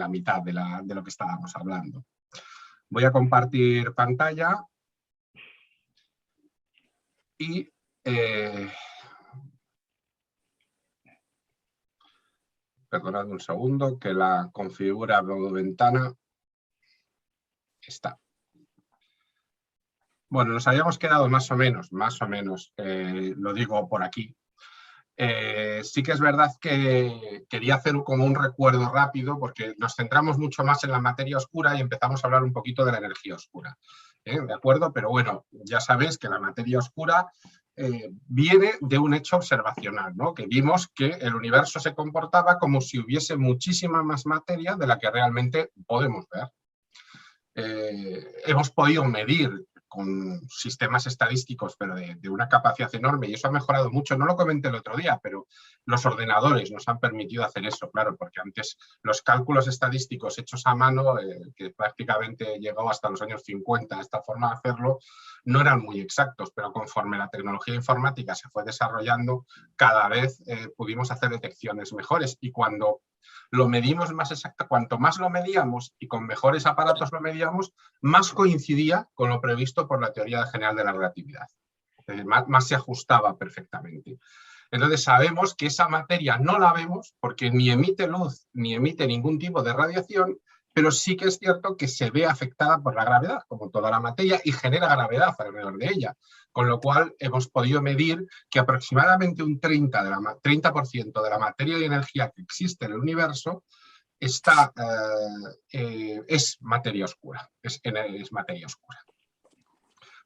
la mitad de lo que estábamos hablando. Voy a compartir pantalla y perdonad un segundo que la configura modo ventana. Está. Bueno, nos habíamos quedado más o menos, lo digo por aquí. Sí que es verdad que quería hacer como un recuerdo rápido porque nos centramos mucho más en la materia oscura y empezamos a hablar un poquito de la energía oscura. ¿De acuerdo? Pero bueno, ya sabéis que la materia oscura viene de un hecho observacional, ¿no? Que vimos que el universo se comportaba como si hubiese muchísima más materia de la que realmente podemos ver. Hemos podido medir con sistemas estadísticos, pero de una capacidad enorme, y eso ha mejorado mucho. No lo comenté el otro día, pero los ordenadores nos han permitido hacer eso, claro, porque antes los cálculos estadísticos hechos a mano, que prácticamente llegó hasta los años 50, esta forma de hacerlo, no eran muy exactos, pero conforme la tecnología informática se fue desarrollando, cada vez pudimos hacer detecciones mejores, y cuando lo medimos más exacto, cuanto más lo medíamos y con mejores aparatos lo medíamos, más coincidía con lo previsto por la teoría general de la relatividad. Es decir, más se ajustaba perfectamente. Entonces sabemos que esa materia no la vemos porque ni emite luz ni emite ningún tipo de radiación, pero sí que es cierto que se ve afectada por la gravedad, como toda la materia, y genera gravedad alrededor de ella. Con lo cual hemos podido medir que aproximadamente un 30% de la materia y energía que existe en el universo es materia oscura, es materia oscura.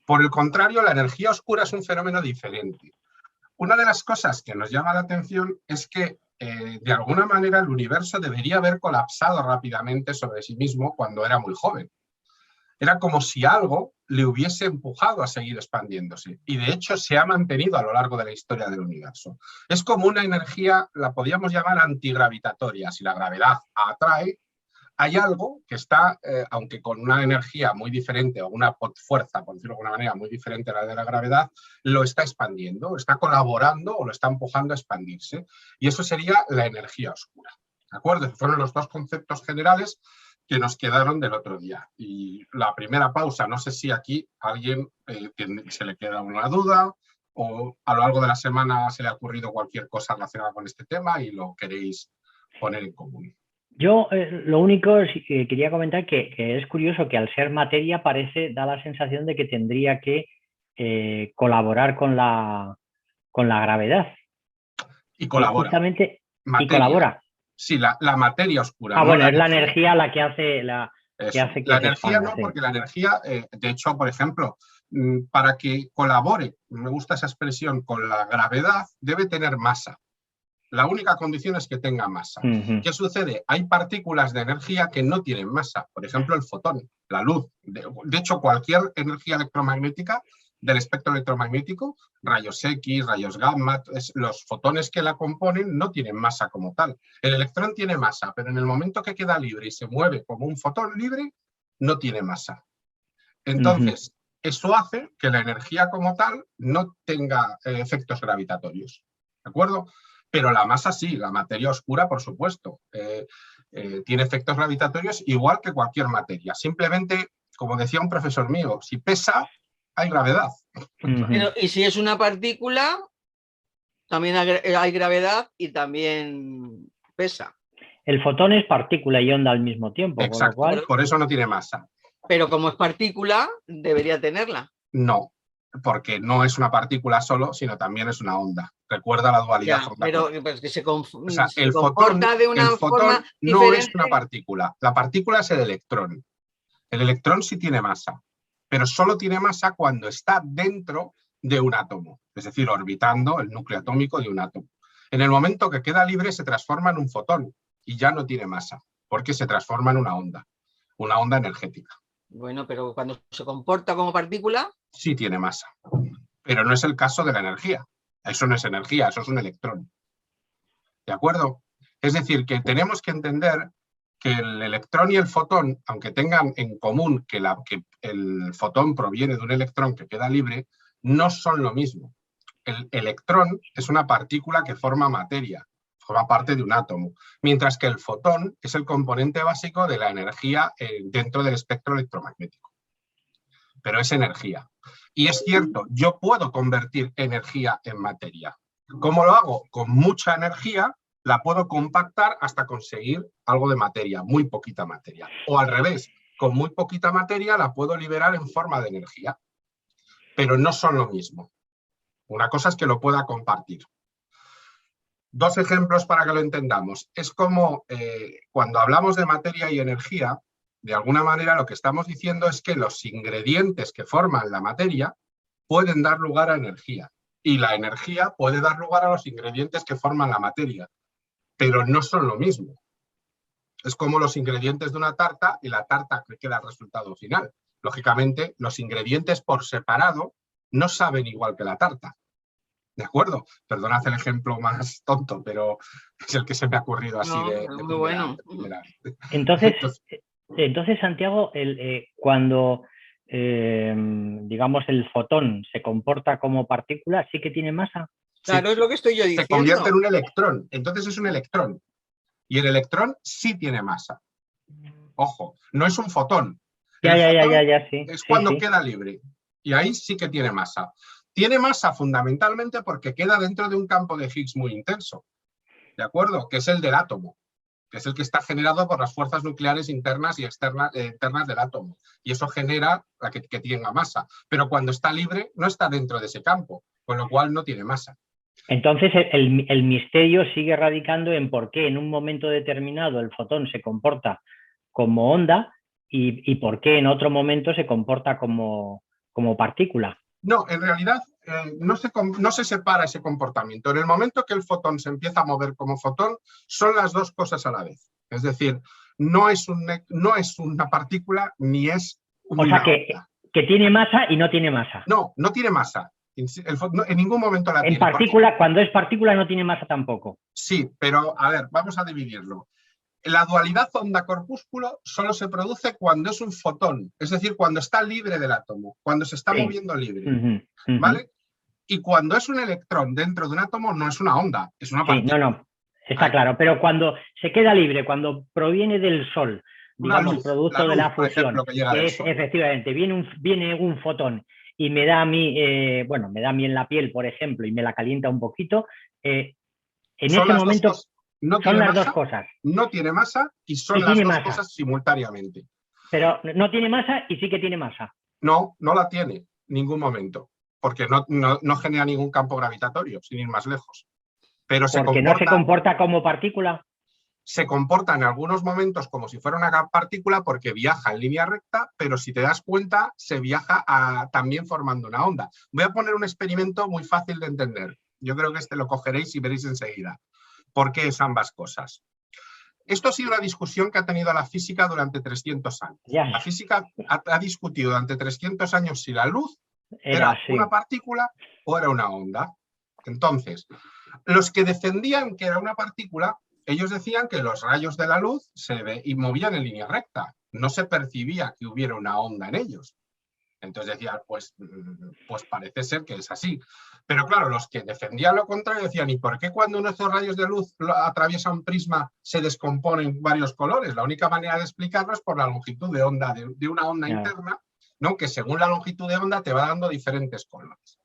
Por el contrario, la energía oscura es un fenómeno diferente. Una de las cosas que nos llama la atención es que, de alguna manera, el universo debería haber colapsado rápidamente sobre sí mismo cuando era muy joven. Era como si algo le hubiese empujado a seguir expandiéndose, y de hecho se ha mantenido a lo largo de la historia del universo. Es como una energía, la podríamos llamar antigravitatoria. Si la gravedad atrae, hay algo que está, aunque con una energía muy diferente o una fuerza, por decirlo de alguna manera, muy diferente a la de la gravedad, lo está expandiendo, está colaborando o lo está empujando a expandirse. Y eso sería la energía oscura. ¿De acuerdo? Fueron los dos conceptos generales que nos quedaron del otro día. Y la primera pausa, no sé si aquí a alguien se le queda una duda o a lo largo de la semana se le ha ocurrido cualquier cosa relacionada con este tema y lo queréis poner en común. Yo lo único que quería comentar que es curioso que al ser materia da la sensación de que tendría que colaborar con la gravedad. Y colabora. Y colabora. Sí, la materia oscura. Ah, bueno, es la energía la que hace que la energía no, porque la energía, de hecho, por ejemplo, para que colabore, me gusta esa expresión, con la gravedad, debe tener masa. La única condición es que tenga masa. ¿Qué sucede? Hay partículas de energía que no tienen masa. Por ejemplo, el fotón, la luz. De hecho, cualquier energía electromagnética del espectro electromagnético, rayos X, rayos gamma, los fotones que la componen no tienen masa como tal. El electrón tiene masa, pero en el momento que queda libre y se mueve como un fotón libre, no tiene masa. Entonces, eso hace que la energía como tal no tenga efectos gravitatorios. ¿De acuerdo? Pero la masa sí, la materia oscura, por supuesto, tiene efectos gravitatorios igual que cualquier materia. Simplemente, como decía un profesor mío, si pesa, hay gravedad. Pero, y si es una partícula, también hay gravedad y también pesa. El fotón es partícula y onda al mismo tiempo. Exacto, con lo cual... por eso no tiene masa. Pero como es partícula, debería tenerla. No, porque no es una partícula solo, sino también es una onda. Recuerda la dualidad. Ya, pero pues, que se sea, el fotón de una forma no diferente. Es una partícula. La partícula es el electrón. El electrón sí tiene masa, pero solo tiene masa cuando está dentro de un átomo, es decir, orbitando el núcleo atómico de un átomo. En el momento que queda libre se transforma en un fotón y ya no tiene masa, porque se transforma en una onda energética. Bueno, pero cuando se comporta como partícula... Sí tiene masa, pero no es el caso de la energía. Eso no es energía, eso es un electrón. ¿De acuerdo? Es decir, que tenemos que entender que el electrón y el fotón, aunque tengan en común que el fotón proviene de un electrón que queda libre, no son lo mismo. El electrón es una partícula que forma materia, forma parte de un átomo, mientras que el fotón es el componente básico de la energía dentro del espectro electromagnético. Pero es energía. Y es cierto, yo puedo convertir energía en materia. ¿Cómo lo hago? Con mucha energía la puedo compactar hasta conseguir algo de materia, muy poquita materia. O al revés, con muy poquita materia la puedo liberar en forma de energía. Pero no son lo mismo. Una cosa es que lo pueda compartir. Dos ejemplos para que lo entendamos. Es como cuando hablamos de materia y energía, de alguna manera lo que estamos diciendo es que los ingredientes que forman la materia pueden dar lugar a energía. Y la energía puede dar lugar a los ingredientes que forman la materia. Pero no son lo mismo. Es como los ingredientes de una tarta y la tarta que queda el resultado final. Lógicamente, los ingredientes por separado no saben igual que la tarta. ¿De acuerdo? Perdonad el ejemplo más tonto, pero es el que se me ha ocurrido así de muy bueno. Entonces, Santiago, cuando digamos el fotón se comporta como partícula, ¿sí que tiene masa? Claro, Sí. es lo que estoy yo diciendo. Se convierte en un electrón, entonces es un electrón. Y el electrón sí tiene masa. Ojo, no es un fotón. Ya, sí. Es cuando sí. queda libre. Y ahí sí que tiene masa. Tiene masa fundamentalmente porque queda dentro de un campo de Higgs muy intenso. ¿De acuerdo? Que es el del átomo. Que es el que está generado por las fuerzas nucleares internas y externas del átomo. Y eso genera que tenga masa. Pero cuando está libre, no está dentro de ese campo. Con lo cual no tiene masa. Entonces el misterio sigue radicando en por qué en un momento determinado el fotón se comporta como onda y por qué en otro momento se comporta como partícula. No, en realidad no se separa ese comportamiento. En el momento que el fotón se empieza a mover como fotón, son las dos cosas a la vez. Es decir, no es una partícula ni es una onda. O sea, que tiene masa y no tiene masa. No, no tiene masa. En ningún momento la tiene. En partícula, cuando es partícula no tiene masa tampoco. Sí, pero a ver, vamos a dividirlo. La dualidad onda-corpúsculo solo se produce cuando es un fotón, es decir, cuando está libre del átomo, cuando se está moviendo libre, ¿vale? Y cuando es un electrón dentro de un átomo no es una onda, es una partícula. No, está claro, pero cuando se queda libre, cuando proviene del Sol, digamos, producto de la fusión, que es efectivamente, viene un fotón y me da a mí, me da a mí en la piel, por ejemplo, y me la calienta un poquito, en ese momento son las dos cosas. No tiene masa y son las dos cosas simultáneamente. Pero no tiene masa y sí que tiene masa. No, no la tiene en ningún momento, porque no genera ningún campo gravitatorio, sin ir más lejos. Pero no se comporta como partícula. Se comporta en algunos momentos como si fuera una partícula porque viaja en línea recta, pero si te das cuenta, se viaja también formando una onda. Voy a poner un experimento muy fácil de entender. Yo creo que lo cogeréis y veréis enseguida. ¿Por qué es ambas cosas? Esto ha sido una discusión que ha tenido la física durante 300 años. La física ha discutido durante 300 años si la luz era una partícula o era una onda. Entonces, los que defendían que era una partícula, ellos decían que los rayos de la luz se movían en línea recta. No se percibía que hubiera una onda en ellos. Entonces decían, pues parece ser que es así. Pero claro, los que defendían lo contrario decían, ¿y por qué cuando nuestros rayos de luz atraviesan un prisma se descomponen varios colores? La única manera de explicarlo es por la longitud de onda de una onda interna, ¿no? Que según la longitud de onda te va dando diferentes colores.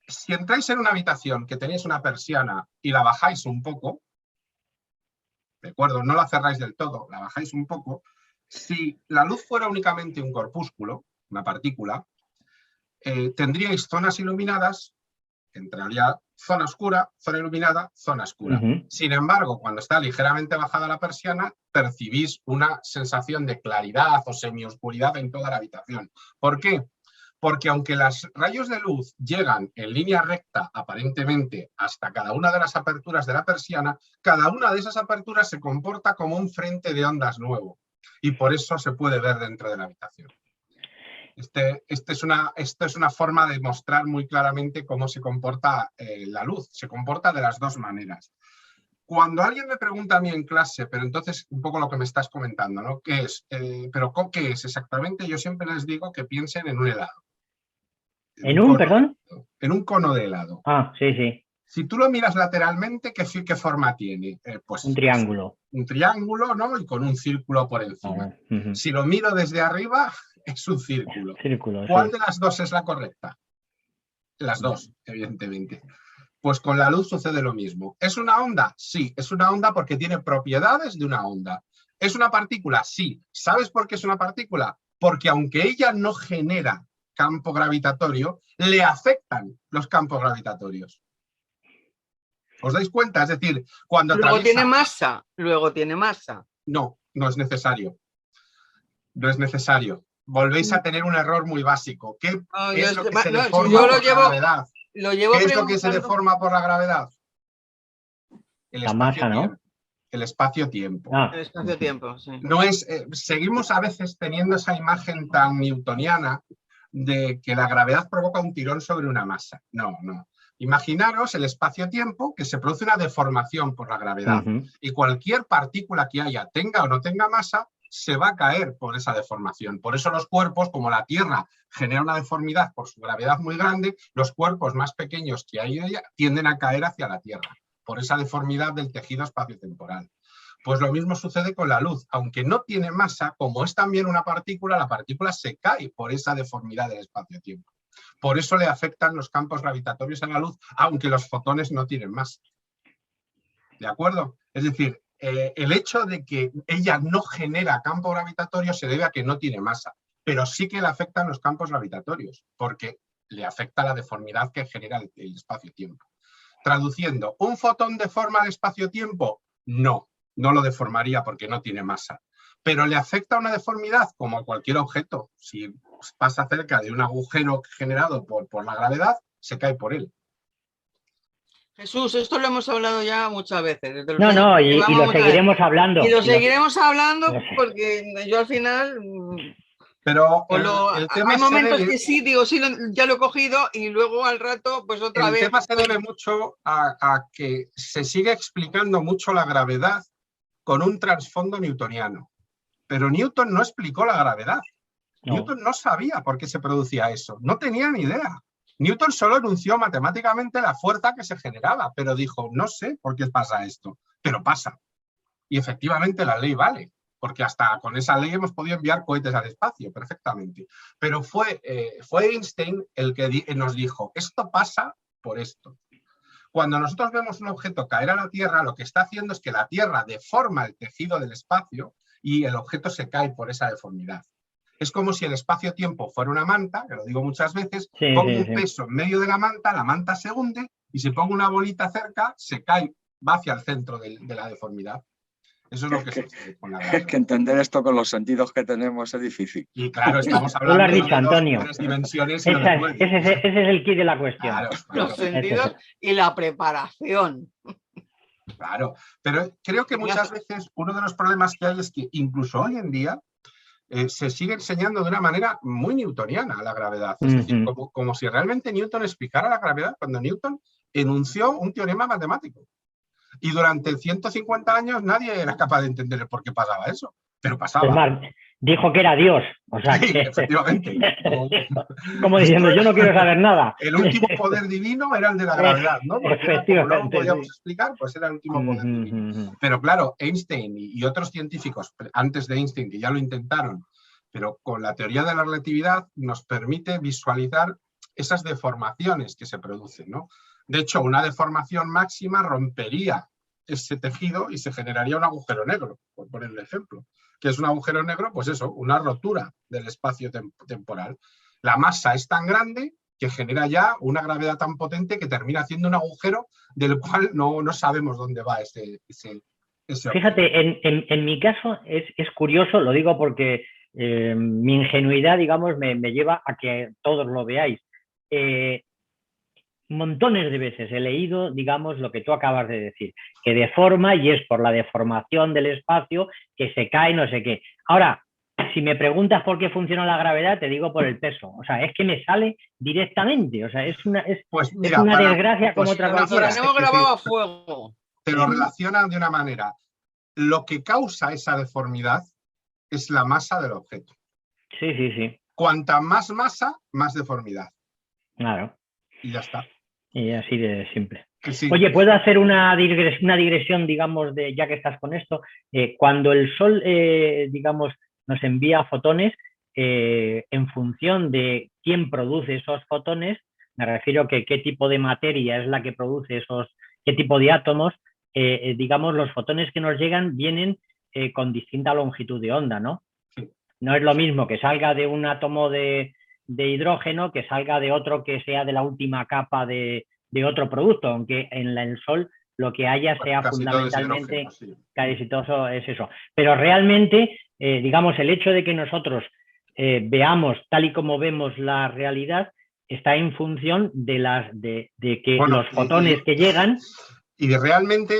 Si entráis en una habitación que tenéis una persiana y la bajáis un poco, ¿de acuerdo? No la cerráis del todo, la bajáis un poco. Si la luz fuera únicamente un corpúsculo, una partícula, tendríais zonas iluminadas, entraría zona oscura, zona iluminada, zona oscura. Sin embargo, cuando está ligeramente bajada la persiana, percibís una sensación de claridad o semioscuridad en toda la habitación. ¿Por qué? Porque aunque los rayos de luz llegan en línea recta, aparentemente, hasta cada una de las aperturas de la persiana, cada una de esas aperturas se comporta como un frente de ondas nuevo. Y por eso se puede ver dentro de la habitación. Esta es una forma de mostrar muy claramente cómo se comporta la luz. Se comporta de las dos maneras. Cuando alguien me pregunta a mí en clase, pero entonces un poco lo que me estás comentando, ¿no? ¿Qué es? ¿Pero qué es exactamente? Yo siempre les digo que piensen en un helado. ¿En un, perdón? En un cono de helado. Ah, sí. Si tú lo miras lateralmente, ¿qué forma tiene? Pues un triángulo. Un triángulo, ¿no? Y con un círculo por encima. Si lo miro desde arriba, es un círculo. ¿Cuál de las dos es la correcta? Las dos, evidentemente. Pues con la luz sucede lo mismo. ¿Es una onda? Sí, es una onda porque tiene propiedades de una onda. ¿Es una partícula? Sí. ¿Sabes por qué es una partícula? Porque aunque ella no genera campo gravitatorio, le afectan los campos gravitatorios. ¿Os dais cuenta? Es decir, cuando luego tiene masa. No, no es necesario. No es necesario. Volvéis a tener un error muy básico. ¿Qué es lo que se deforma por la gravedad? ¿Qué es lo que se deforma por la gravedad? La masa, ¿no? El espacio-tiempo. El espacio-tiempo, sí. No es, seguimos a veces teniendo esa imagen tan newtoniana de que la gravedad provoca un tirón sobre una masa. No, no. Imaginaros el espacio-tiempo, que se produce una deformación por la gravedad. Y cualquier partícula que haya, tenga o no tenga masa, se va a caer por esa deformación. Por eso los cuerpos, como la Tierra genera una deformidad por su gravedad muy grande, los cuerpos más pequeños que hay en ella tienden a caer hacia la Tierra, por esa deformidad del tejido espaciotemporal. Pues lo mismo sucede con la luz. Aunque no tiene masa, como es también una partícula, la partícula se cae por esa deformidad del espacio-tiempo. Por eso le afectan los campos gravitatorios a la luz, aunque los fotones no tienen masa. ¿De acuerdo? Es decir, el hecho de que ella no genera campo gravitatorio se debe a que no tiene masa, pero sí que le afectan los campos gravitatorios, porque le afecta la deformidad que genera el espacio-tiempo. Traduciendo, ¿un fotón deforma el espacio-tiempo? No, no lo deformaría porque no tiene masa. Pero le afecta una deformidad como a cualquier objeto. Si pasa cerca de un agujero generado por la gravedad, se cae por él. Jesús, esto lo hemos hablado ya muchas veces. No, no, y lo seguiremos hablando. Y lo seguiremos hablando porque yo al final... Pero el tema hay momentos que sí, digo, sí, ya lo he cogido y luego al rato, pues otra vez... El tema se debe mucho a que se sigue explicando mucho la gravedad con un trasfondo newtoniano. Pero Newton no explicó la gravedad. No. Newton no sabía por qué se producía eso. No tenía ni idea. Newton solo enunció matemáticamente la fuerza que se generaba, pero dijo, no sé por qué pasa esto, pero pasa. Y efectivamente la ley vale, porque hasta con esa ley hemos podido enviar cohetes al espacio perfectamente. Pero fue Einstein el que nos dijo, esto pasa por esto. Cuando nosotros vemos un objeto caer a la Tierra, lo que está haciendo es que la Tierra deforma el tejido del espacio y el objeto se cae por esa deformidad. Es como si el espacio-tiempo fuera una manta, que lo digo muchas veces, pongo un peso en medio de la manta se hunde y si pongo una bolita cerca, se cae, va hacia el centro de la deformidad. Eso es lo que sucede con la gravedad. Es que entender esto con los sentidos que tenemos es difícil. Y claro, estamos hablando lo has dicho, Antonio. De 3 dimensiones. Ese es el kit de la cuestión. Claro, los sentidos y la preparación. Claro, pero creo que muchas veces uno de los problemas que hay es que incluso hoy en día se sigue enseñando de una manera muy newtoniana la gravedad. Es decir, como si realmente Newton explicara la gravedad cuando Newton enunció un teorema matemático. Y durante 150 años nadie era capaz de entender el por qué pasaba eso, pero pasaba. Es más, dijo que era Dios. O sea, sí, efectivamente. Como diciendo, yo no quiero saber nada. El último poder divino era el de la gravedad, ¿no? Porque como no lo podíamos explicar, pues era el último poder divino. Pero claro, Einstein y otros científicos, antes de Einstein, que ya lo intentaron, pero con la teoría de la relatividad nos permite visualizar esas deformaciones que se producen, ¿no? De hecho, una deformación máxima rompería ese tejido y se generaría un agujero negro, por poner el ejemplo. ¿Qué es un agujero negro? Pues eso, una rotura del espacio temporal. La masa es tan grande que genera ya una gravedad tan potente que termina haciendo un agujero del cual no sabemos dónde va ese Fíjate, en mi caso es curioso, lo digo porque mi ingenuidad, digamos, me lleva a que todos lo veáis. Montones de veces he leído, digamos, lo que tú acabas de decir, que deforma y es por la deformación del espacio que se cae no sé qué. Ahora, si me preguntas por qué funciona la gravedad, te digo por el peso. O sea, es que me sale directamente. O sea, es una desgracia como otra cualquiera. Tenemos grabado a fuego. Te lo relacionan de una manera. Lo que causa esa deformidad es la masa del objeto. Sí. Cuanta más masa, más deformidad. Claro. Y ya está. Y así de simple. Sí. Oye, ¿puedo hacer una digresión, digamos, ya que estás con esto? Cuando el Sol, digamos, nos envía fotones, en función de quién produce esos fotones, me refiero que qué tipo de materia es la que produce qué tipo de átomos, digamos, los fotones que nos llegan vienen con distinta longitud de onda, ¿no? Sí. No es lo mismo que salga de un átomo de hidrógeno que salga de otro que sea de la última capa de otro producto, aunque en el Sol lo que haya sea fundamentalmente, casi todo es eso. Pero realmente, digamos, el hecho de que nosotros veamos tal y como vemos la realidad está en función de que los fotones que llegan... Y realmente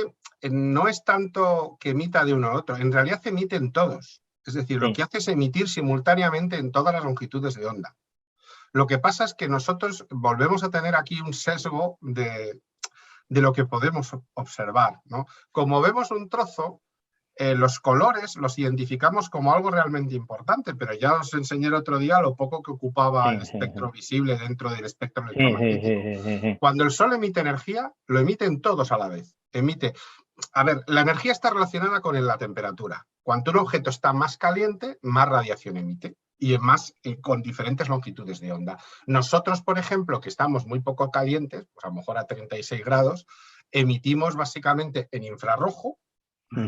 no es tanto que emita de uno a otro, en realidad emiten todos. Es decir, lo que hace es emitir simultáneamente en todas las longitudes de onda. Lo que pasa es que nosotros volvemos a tener aquí un sesgo de lo que podemos observar, ¿no? Como vemos un trozo, los colores los identificamos como algo realmente importante, pero ya os enseñé el otro día lo poco que ocupaba el espectro visible dentro del espectro electromagnético. Cuando el Sol emite energía, lo emiten todos a la vez. A ver, la energía está relacionada con la temperatura. Cuanto un objeto está más caliente, más radiación emite. Y con diferentes longitudes de onda. Nosotros, por ejemplo, que estamos muy poco calientes, pues a lo mejor a 36 grados, emitimos básicamente en infrarrojo,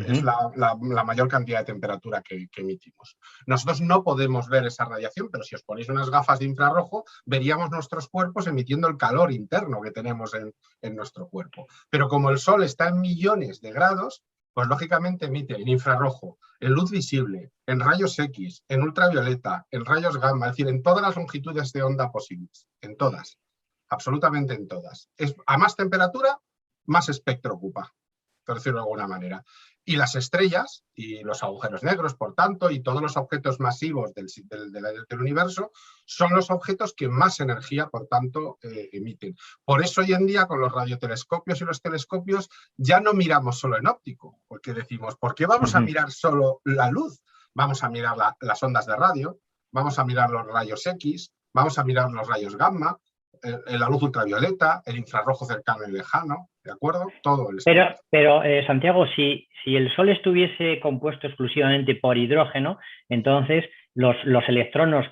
es la mayor cantidad de temperatura que emitimos. Nosotros no podemos ver esa radiación, pero si os ponéis unas gafas de infrarrojo, veríamos nuestros cuerpos emitiendo el calor interno que tenemos en nuestro cuerpo. Pero como el Sol está en millones de grados, pues lógicamente emite en infrarrojo, en luz visible, en rayos X, en ultravioleta, en rayos gamma, es decir, en todas las longitudes de onda posibles, en todas, absolutamente en todas. A más temperatura, más espectro ocupa, por decirlo de alguna manera. Y las estrellas y los agujeros negros, por tanto, y todos los objetos masivos del universo son los objetos que más energía, por tanto, emiten. Por eso hoy en día con los radiotelescopios y los telescopios ya no miramos solo en óptico, porque decimos, ¿por qué vamos a mirar solo la luz? Vamos a mirar las ondas de radio, vamos a mirar los rayos X, vamos a mirar los rayos gamma, la luz ultravioleta, el infrarrojo cercano y lejano, ¿de acuerdo? Todo el Pero Santiago, si el Sol estuviese compuesto exclusivamente por hidrógeno, entonces los electrones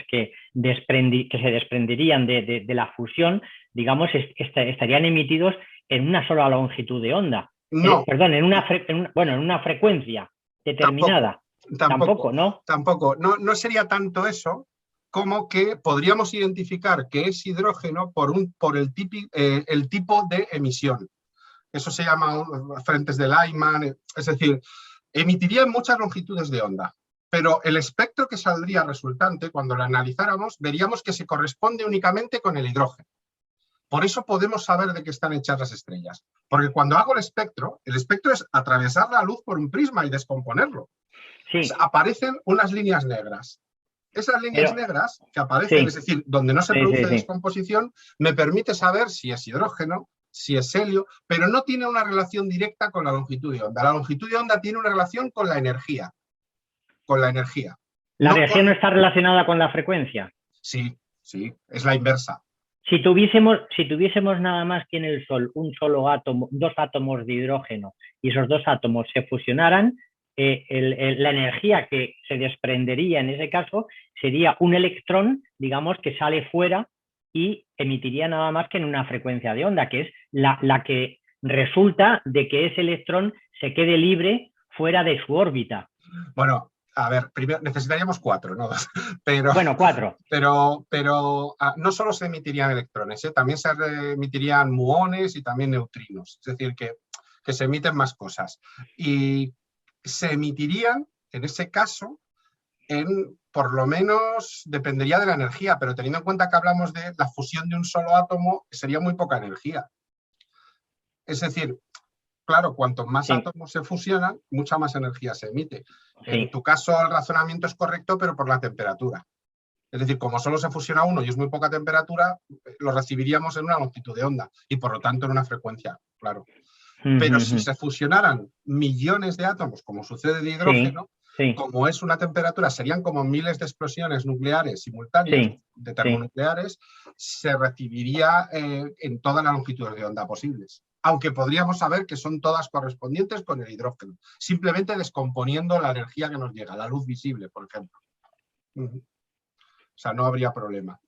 que se desprenderían de la fusión, digamos, estarían emitidos en una sola longitud de onda. No. Perdón, en una frecuencia determinada. Tampoco, ¿no? Tampoco. No sería tanto eso, como que podríamos identificar que es hidrógeno por el tipo de emisión. Eso se llama frentes de Lyman, es decir, emitiría en muchas longitudes de onda, pero el espectro que saldría resultante, cuando lo analizáramos, veríamos que se corresponde únicamente con el hidrógeno. Por eso podemos saber de qué están hechas las estrellas, porque cuando hago el espectro es atravesar la luz por un prisma y descomponerlo. Sí. Pues aparecen unas líneas negras. Esas líneas negras que aparecen, es decir, donde no se produce descomposición, me permite saber si es hidrógeno, si es helio, pero no tiene una relación directa con la longitud de onda. La longitud de onda tiene una relación con la energía. ¿La energía no está relacionada con la frecuencia? Sí, es la inversa. Si tuviésemos nada más que en el Sol un solo átomo, dos átomos de hidrógeno, y esos dos átomos se fusionaran, la energía que se desprendería en ese caso sería un electrón, digamos, que sale fuera y emitiría nada más que en una frecuencia de onda, que es la que resulta de que ese electrón se quede libre fuera de su órbita. Bueno, a ver, primero necesitaríamos 4, ¿no? Pero, bueno, 4. Pero no solo se emitirían electrones, también se emitirían muones y también neutrinos, es decir, que se emiten más cosas. Y se emitirían, en ese caso, por lo menos, dependería de la energía, pero teniendo en cuenta que hablamos de la fusión de un solo átomo, sería muy poca energía. Es decir, claro, cuanto más átomos se fusionan, mucha más energía se emite. En tu caso, el razonamiento es correcto, pero por la temperatura. Es decir, como solo se fusiona uno y es muy poca temperatura, lo recibiríamos en una longitud de onda y, por lo tanto, en una frecuencia, claro. Pero si se fusionaran millones de átomos, como sucede de hidrógeno, Sí. Como es una temperatura, serían como miles de explosiones nucleares simultáneas, de termonucleares, se recibiría en todas las longitudes de onda posibles. Aunque podríamos saber que son todas correspondientes con el hidrógeno, simplemente descomponiendo la energía que nos llega, la luz visible, por ejemplo. O sea, no habría problema.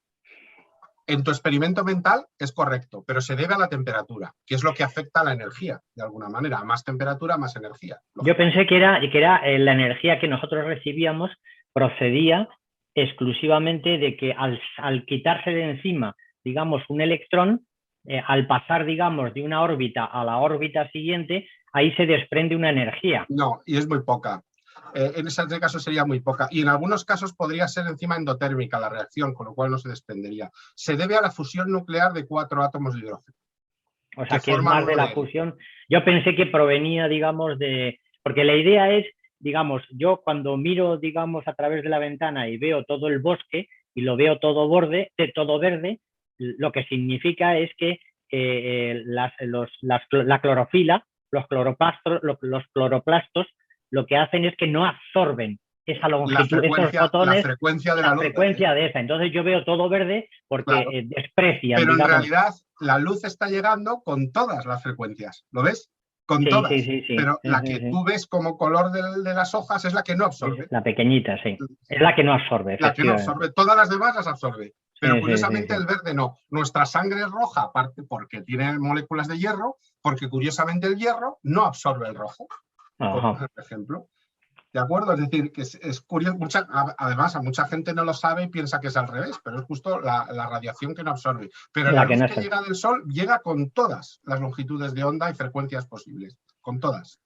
En tu experimento mental es correcto, pero se debe a la temperatura, que es lo que afecta a la energía, de alguna manera. A más temperatura, más energía. Yo pensé que era la energía que nosotros recibíamos procedía exclusivamente de que al quitarse de encima, digamos, un electrón, al pasar, digamos, de una órbita a la órbita siguiente, ahí se desprende una energía. No, y es muy poca. En ese caso sería muy poca. Y en algunos casos podría ser encima endotérmica la reacción, con lo cual no se desprendería. Se debe a la fusión nuclear de 4 átomos de hidrógeno. O sea, que es más de la fusión. Yo pensé que provenía, digamos, porque la idea es, digamos, yo cuando miro, digamos, a través de la ventana y veo todo el bosque y lo veo todo verde, lo que significa es que la clorofila, los cloroplastos, lo que hacen es que no absorben esa longitud, esos fotones, la frecuencia de la luz. De esa. Entonces yo veo todo verde porque desprecia. Pero digamos, en realidad la luz está llegando con todas las frecuencias, ¿lo ves? Con todas. Sí. Pero la que tú ves como color de las hojas es la que no absorbe. La pequeñita, sí. Es la que no absorbe. La que no absorbe. Todas las demás las absorbe. Pero curiosamente el verde no. Nuestra sangre es roja, aparte porque tiene moléculas de hierro, porque curiosamente el hierro no absorbe el rojo. Por ejemplo. ¿De acuerdo? Es decir, que es curioso. Además, a mucha gente no lo sabe y piensa que es al revés, pero es justo la radiación que no absorbe. Pero la luz que llega del Sol llega con todas las longitudes de onda y frecuencias posibles. Con todas.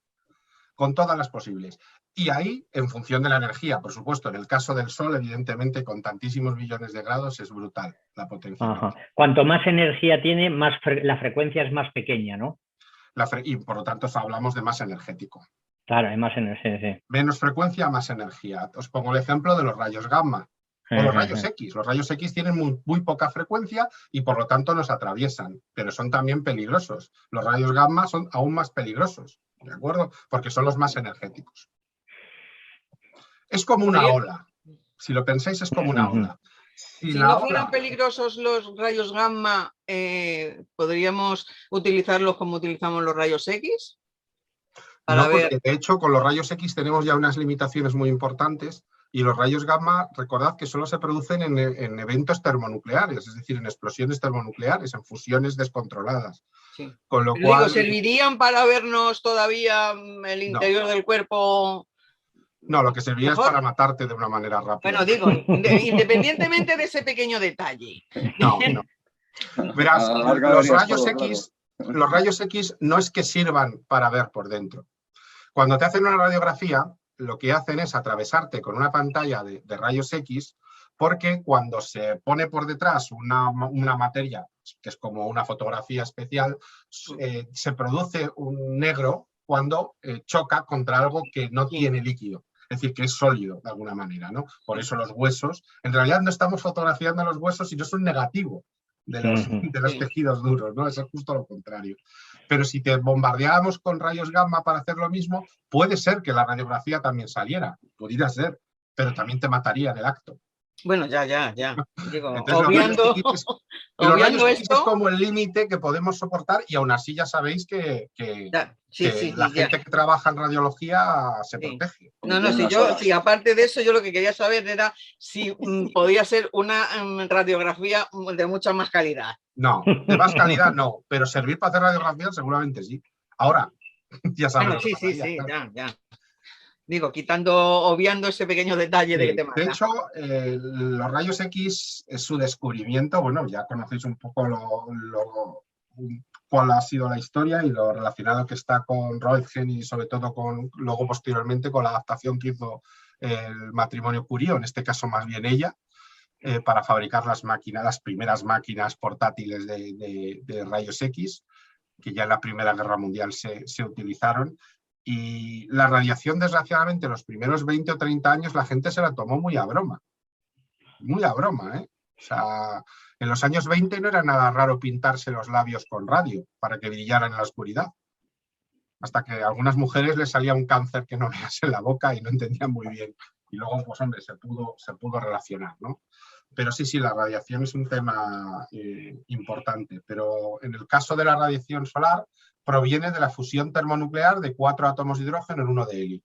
Con todas las posibles. Y ahí, en función de la energía, por supuesto, en el caso del Sol, evidentemente, con tantísimos millones de grados, es brutal la potencia. Cuanto más energía tiene, la frecuencia es más pequeña, ¿no? Y por lo tanto, hablamos de más energético. Claro, hay más energía, sí. Menos frecuencia, más energía. Os pongo el ejemplo de los rayos gamma o los rayos X. Los rayos X tienen muy poca frecuencia y por lo tanto nos atraviesan, pero son también peligrosos. Los rayos gamma son aún más peligrosos, ¿de acuerdo? Porque son los más energéticos. Es como una ola. Si lo pensáis, es como una ola. Si no fueran peligrosos los rayos gamma, ¿podríamos utilizarlos como utilizamos los rayos X? No, porque de hecho con los rayos X tenemos ya unas limitaciones muy importantes y los rayos gamma, recordad que solo se producen en eventos termonucleares, es decir, en explosiones termonucleares, en fusiones descontroladas. Sí. Con lo cual, ¿servirían para vernos todavía el interior del cuerpo? No, lo que serviría es para matarte de una manera rápida. Bueno, digo, independientemente de ese pequeño detalle. No. Verás, los rayos X no es que sirvan para ver por dentro. Cuando te hacen una radiografía, lo que hacen es atravesarte con una pantalla de rayos X, porque cuando se pone por detrás una materia, que es como una fotografía especial, se produce un negro cuando choca contra algo que no tiene líquido. Es decir, que es sólido de alguna manera, ¿no? Por eso los huesos, en realidad no estamos fotografiando los huesos, sino es un negativo de los tejidos duros, ¿no? Eso es justo lo contrario. Pero si te bombardeáramos con rayos gamma para hacer lo mismo, puede ser que la radiografía también saliera, pudiera ser, pero también te mataría en el acto. Bueno, ya. Digo, entonces, obviando esto es como el límite que podemos soportar y aún así ya sabéis que la gente que trabaja en radiología se protege. Sí, aparte de eso, yo lo que quería saber era si podía ser una radiografía de mucha más calidad. No, de más calidad no, pero servir para hacer radiografía seguramente sí. Ahora, ya sabes. Bueno, ya. Digo, obviando ese pequeño detalle de que te mata. De hecho, los rayos X, su descubrimiento, bueno, ya conocéis un poco cuál ha sido la historia y lo relacionado que está con Roentgen y sobre todo luego posteriormente con la adaptación que hizo el matrimonio Curie, en este caso más bien ella, para fabricar las primeras máquinas portátiles de rayos X, que ya en la Primera Guerra Mundial se utilizaron. Y la radiación, desgraciadamente, los primeros 20 o 30 años la gente se la tomó muy a broma. Muy a broma, ¿eh? O sea, en los años 20 no era nada raro pintarse los labios con radio para que brillaran en la oscuridad. hasta que a algunas mujeres les salía un cáncer que no veas en la boca y no entendían muy bien. Y luego, pues hombre, se pudo relacionar, ¿no? Pero sí, la radiación es un tema importante. Pero en el caso de la radiación solar, proviene de la fusión termonuclear de 4 átomos de hidrógeno en 1 de helio.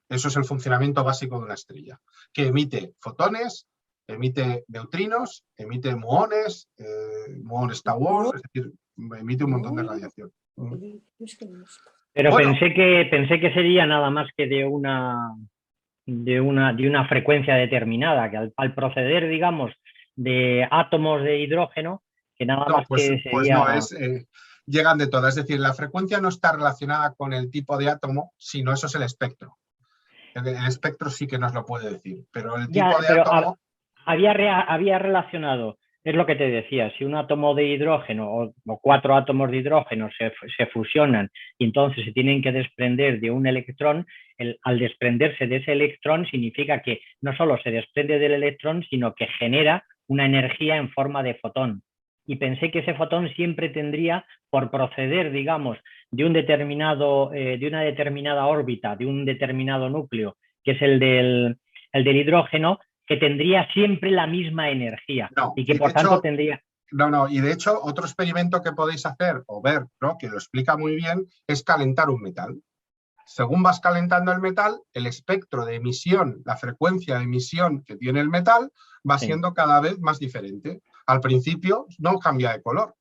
Eso es el funcionamiento básico de una estrella, que emite fotones, emite neutrinos, emite muones, muones tau, es decir, emite un montón de radiación. Pero bueno, pensé que sería nada más que de una frecuencia determinada, que al proceder, digamos, de átomos de hidrógeno, que nada más pues, que sería... Pues no, llegan de todas. Es decir, la frecuencia no está relacionada con el tipo de átomo, sino eso es el espectro. El espectro sí que nos lo puede decir, pero el tipo de átomo... Había relacionado, es lo que te decía, si un átomo de hidrógeno o 4 átomos de hidrógeno se fusionan y entonces se tienen que desprender de un electrón, al desprenderse de ese electrón significa que no solo se desprende del electrón, sino que genera una energía en forma de fotón. Y pensé que ese fotón siempre tendría, por proceder, digamos, de una determinada órbita, de un determinado núcleo, que es el del hidrógeno, que tendría siempre la misma energía. No, y que por tanto tendría... No, y de hecho otro experimento que podéis hacer o ver, ¿no?, que lo explica muy bien, es calentar un metal. Según vas calentando el metal, el espectro de emisión, la frecuencia de emisión que tiene el metal va siendo cada vez más diferente. Al principio no cambia de color.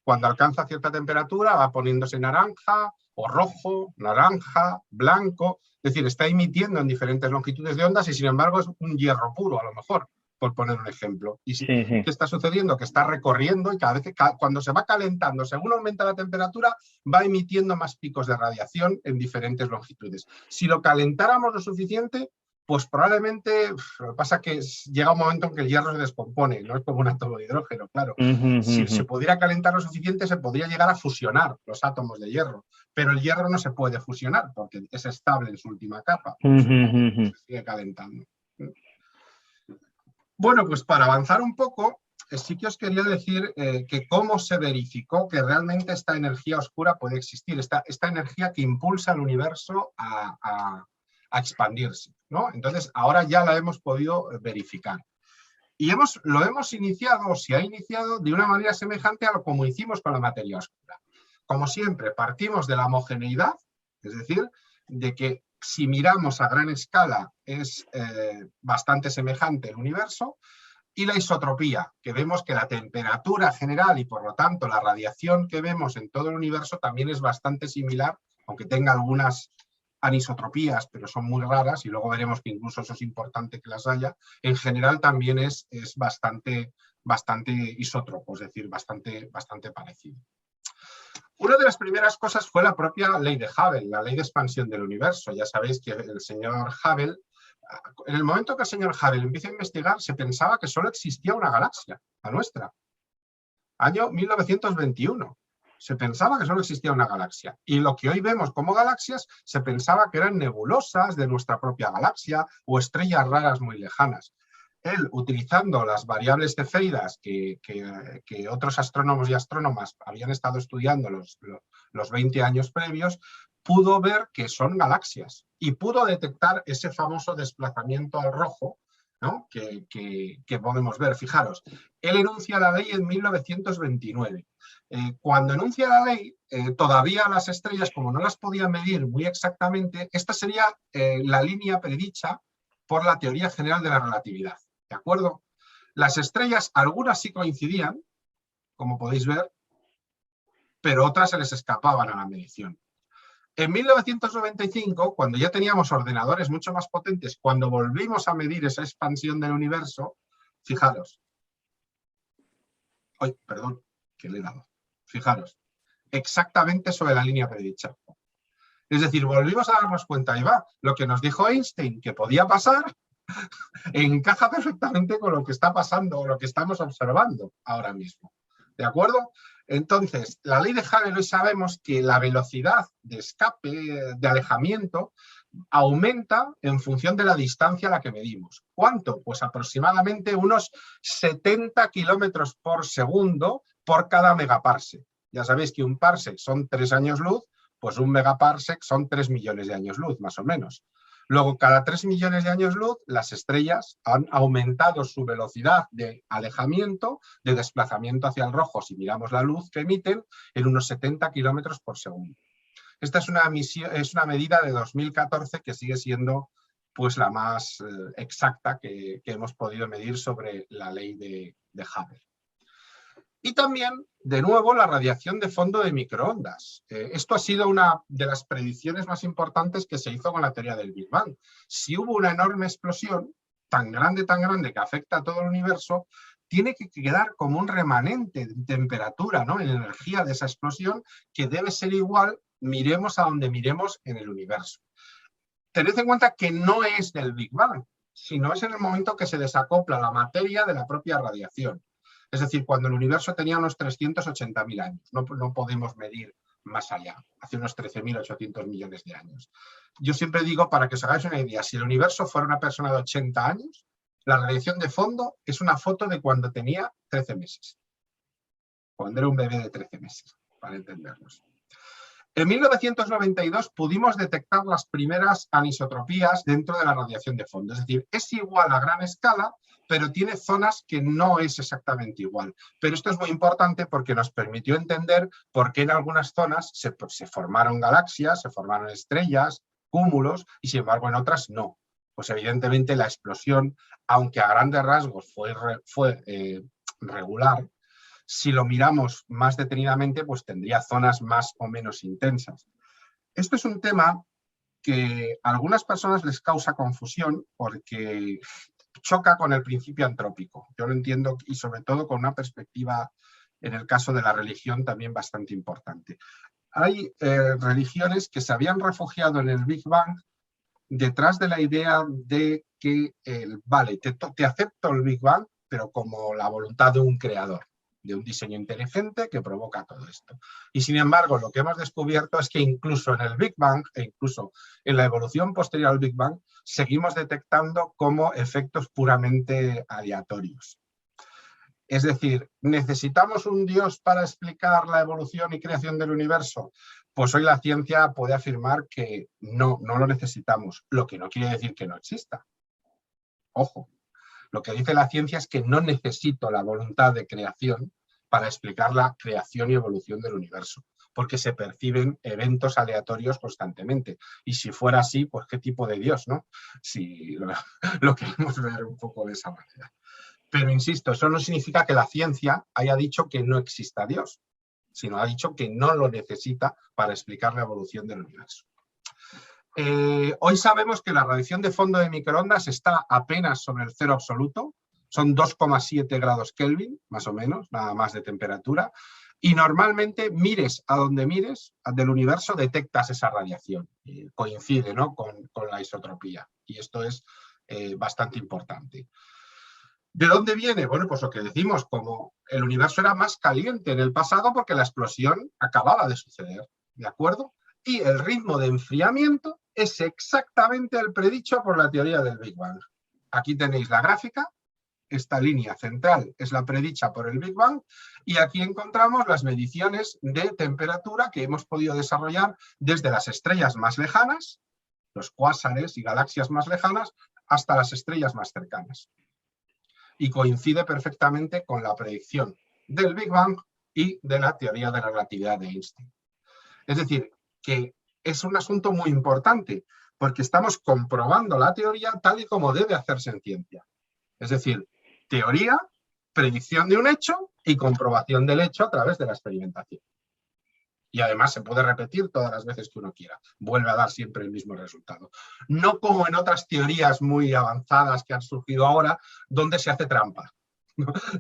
Cuando alcanza cierta temperatura va poniéndose naranja o rojo, naranja, blanco. Es decir, está emitiendo en diferentes longitudes de ondas y sin embargo es un hierro puro a lo mejor, por poner un ejemplo. ¿Y qué está sucediendo? Que está recorriendo y cada vez cuando se va calentando, según aumenta la temperatura, va emitiendo más picos de radiación en diferentes longitudes. Si lo calentáramos lo suficiente, pues probablemente, lo que pasa es que llega un momento en que el hierro se descompone, no es como un átomo de hidrógeno, claro. Si se pudiera calentar lo suficiente, se podría llegar a fusionar los átomos de hierro, pero el hierro no se puede fusionar porque es estable en su última capa, se sigue calentando. Bueno, pues para avanzar un poco, sí que os quería decir que cómo se verificó que realmente esta energía oscura puede existir, esta energía que impulsa al universo a expandirse, ¿no? Entonces, ahora ya la hemos podido verificar. Y lo hemos iniciado, o se ha iniciado, de una manera semejante a lo como hicimos con la materia oscura. Como siempre, partimos de la homogeneidad, es decir, de que si miramos a gran escala es bastante semejante el universo, y la isotropía, que vemos que la temperatura general y por lo tanto la radiación que vemos en todo el universo también es bastante similar, aunque tenga algunas anisotropías, pero son muy raras y luego veremos que incluso eso es importante que las haya. En general también es bastante isótropo, es decir, bastante parecido. Una de las primeras cosas fue la propia ley de Hubble, la ley de expansión del universo. Ya sabéis que el señor Hubble, en el momento que el señor Hubble empieza a investigar, se pensaba que solo existía una galaxia, la nuestra. Año 1921. Se pensaba que solo existía una galaxia. Y lo que hoy vemos como galaxias, se pensaba que eran nebulosas de nuestra propia galaxia o estrellas raras muy lejanas. Él, utilizando las variables cefeidas que otros astrónomos y astrónomas habían estado estudiando los 20 años previos, pudo ver que son galaxias y pudo detectar ese famoso desplazamiento al rojo, ¿no?, que podemos ver. Fijaros, él enuncia la ley en 1929. Cuando enuncia la ley, todavía las estrellas, como no las podía medir muy exactamente, esta sería la línea predicha por la teoría general de la relatividad. ¿De acuerdo? Las estrellas, algunas sí coincidían, como podéis ver, pero otras se les escapaban a la medición. En 1995, cuando ya teníamos ordenadores mucho más potentes, cuando volvimos a medir esa expansión del universo, fijaros. Ay, perdón, que le he dado. Fijaros, exactamente sobre la línea predicha. Es decir, volvimos a darnos cuenta, ahí va, lo que nos dijo Einstein que podía pasar, encaja perfectamente con lo que está pasando o lo que estamos observando ahora mismo. ¿De acuerdo? Entonces, la ley de Hubble, hoy sabemos que la velocidad de escape, de alejamiento, aumenta en función de la distancia a la que medimos. ¿Cuánto? Pues aproximadamente unos 70 kilómetros por segundo por cada megaparsec. Ya sabéis que un parsec son 3 años luz, Pues un megaparsec son 3 millones de años luz, más o menos. Luego, cada 3 millones de años luz, las estrellas han aumentado su velocidad de alejamiento, de desplazamiento hacia el rojo, si miramos la luz que emiten, en unos 70 kilómetros por segundo. Esta es una medida de 2014 que sigue siendo pues, la más exacta que hemos podido medir sobre la ley de Hubble. Y también, de nuevo, la radiación de fondo de microondas. Esto ha sido una de las predicciones más importantes que se hizo con la teoría del Big Bang. Si hubo una enorme explosión, tan grande que afecta a todo el universo, tiene que quedar como un remanente de temperatura, ¿no?, en energía de esa explosión, que debe ser igual, miremos a donde miremos en el universo. Tened en cuenta que no es del Big Bang, sino es en el momento que se desacopla la materia de la propia radiación. Es decir, cuando el universo tenía unos 380.000 años, no podemos medir más allá, hace unos 13.800 millones de años. Yo siempre digo, para que os hagáis una idea, si el universo fuera una persona de 80 años, la radiación de fondo es una foto de cuando tenía 13 meses, cuando era un bebé de 13 meses, para entendernos. En 1992 pudimos detectar las primeras anisotropías dentro de la radiación de fondo, es decir, es igual a gran escala, pero tiene zonas que no es exactamente igual. Pero esto es muy importante porque nos permitió entender por qué en algunas zonas se formaron galaxias, se formaron estrellas, cúmulos, y sin embargo en otras no. Pues evidentemente la explosión, aunque a grandes rasgos fue regular, si lo miramos más detenidamente, pues tendría zonas más o menos intensas. Esto es un tema que a algunas personas les causa confusión porque choca con el principio antrópico. Yo lo entiendo, y sobre todo con una perspectiva, en el caso de la religión, también bastante importante. Hay religiones que se habían refugiado en el Big Bang detrás de la idea de que, vale, te acepto el Big Bang, pero como la voluntad de un creador, de un diseño inteligente que provoca todo esto. Y sin embargo, lo que hemos descubierto es que incluso en el Big Bang, e incluso en la evolución posterior al Big Bang, seguimos detectando como efectos puramente aleatorios. Es decir, ¿necesitamos un Dios para explicar la evolución y creación del universo? Pues hoy la ciencia puede afirmar que no lo necesitamos, lo que no quiere decir que no exista. Ojo. Lo que dice la ciencia es que no necesito la voluntad de creación para explicar la creación y evolución del universo, porque se perciben eventos aleatorios constantemente. Y si fuera así, pues qué tipo de Dios, ¿no? Si lo queremos ver un poco de esa manera. Pero insisto, eso no significa que la ciencia haya dicho que no exista Dios, sino ha dicho que no lo necesita para explicar la evolución del universo. Hoy sabemos que la radiación de fondo de microondas está apenas sobre el cero absoluto, son 2,7 grados Kelvin, más o menos, nada más de temperatura, y normalmente mires a donde mires del universo detectas esa radiación, coincide, ¿no?, con la isotropía, y esto es bastante importante. ¿De dónde viene? Bueno, pues lo que decimos, como el universo era más caliente en el pasado porque la explosión acababa de suceder, ¿de acuerdo? Y el ritmo de enfriamiento es exactamente el predicho por la teoría del Big Bang. Aquí tenéis la gráfica, esta línea central es la predicha por el Big Bang y aquí encontramos las mediciones de temperatura que hemos podido desarrollar desde las estrellas más lejanas, los cuásares y galaxias más lejanas, hasta las estrellas más cercanas. Y coincide perfectamente con la predicción del Big Bang y de la teoría de la relatividad de Einstein. Es decir, que es un asunto muy importante, porque estamos comprobando la teoría tal y como debe hacerse en ciencia. Es decir, teoría, predicción de un hecho y comprobación del hecho a través de la experimentación. Y además se puede repetir todas las veces que uno quiera. Vuelve a dar siempre el mismo resultado. No como en otras teorías muy avanzadas que han surgido ahora, donde se hace trampa.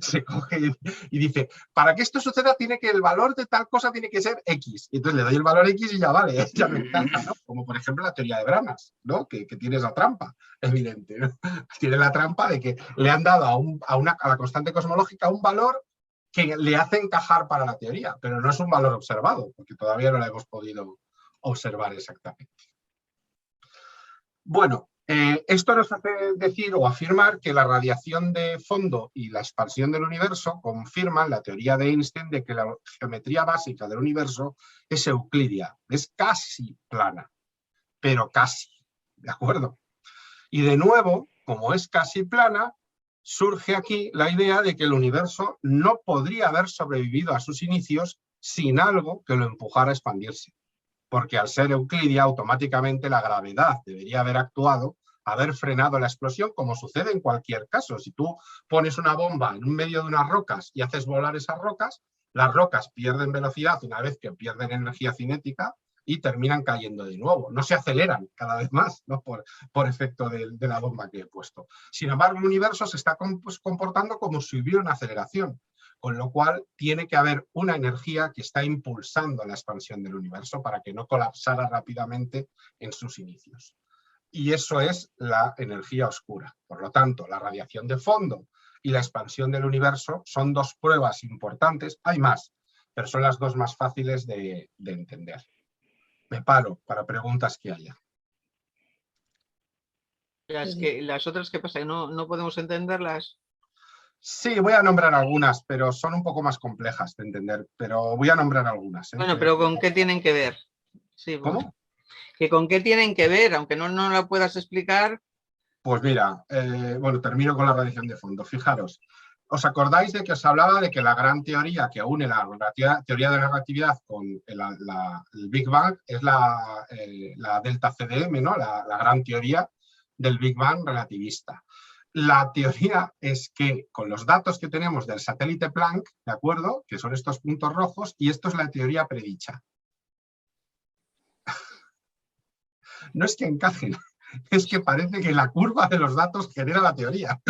Se coge y dice, para que esto suceda el valor de tal cosa tiene que ser X. Y entonces le doy el valor X y ya vale, ya me encanta, ¿no? Como por ejemplo la teoría de Branas, ¿no? Que tiene esa trampa, evidente, ¿no? Tiene la trampa de que le han dado a la constante cosmológica un valor que le hace encajar para la teoría, pero no es un valor observado, porque todavía no lo hemos podido observar exactamente. Bueno, Esto nos hace decir o afirmar que la radiación de fondo y la expansión del universo confirman la teoría de Einstein de que la geometría básica del universo es euclídea, es casi plana, pero casi, ¿de acuerdo? Y de nuevo, como es casi plana, surge aquí la idea de que el universo no podría haber sobrevivido a sus inicios sin algo que lo empujara a expandirse. Porque al ser euclídea, automáticamente la gravedad debería haber actuado, haber frenado la explosión, como sucede en cualquier caso. Si tú pones una bomba en medio de unas rocas y haces volar esas rocas, las rocas pierden velocidad una vez que pierden energía cinética y terminan cayendo de nuevo. No se aceleran cada vez más, ¿no? por efecto de la bomba que he puesto. Sin embargo, el universo se está comportando como si hubiera una aceleración, con lo cual tiene que haber una energía que está impulsando la expansión del universo para que no colapsara rápidamente en sus inicios. Y eso es la energía oscura. Por lo tanto, la radiación de fondo y la expansión del universo son dos pruebas importantes. Hay más, pero son las dos más fáciles de entender. Me paro para preguntas que haya. Las otras, ¿qué pasa? ¿No podemos entenderlas? Sí, voy a nombrar algunas, pero son un poco más complejas de entender, pero voy a nombrar algunas. Bueno, pero ¿con qué tienen que ver? Sí, ¿Cómo? ¿Que con qué tienen que ver? Aunque no la puedas explicar. Pues mira, bueno, termino con la radiación de fondo. Fijaros, ¿os acordáis de que os hablaba de que la gran teoría que une la teoría de la relatividad con el Big Bang es la delta CDM, ¿no? La gran teoría del Big Bang relativista? La teoría es que con los datos que tenemos del satélite Planck, ¿de acuerdo? Que son estos puntos rojos, y esto es la teoría predicha. No es que encajen, es que parece que la curva de los datos genera la teoría.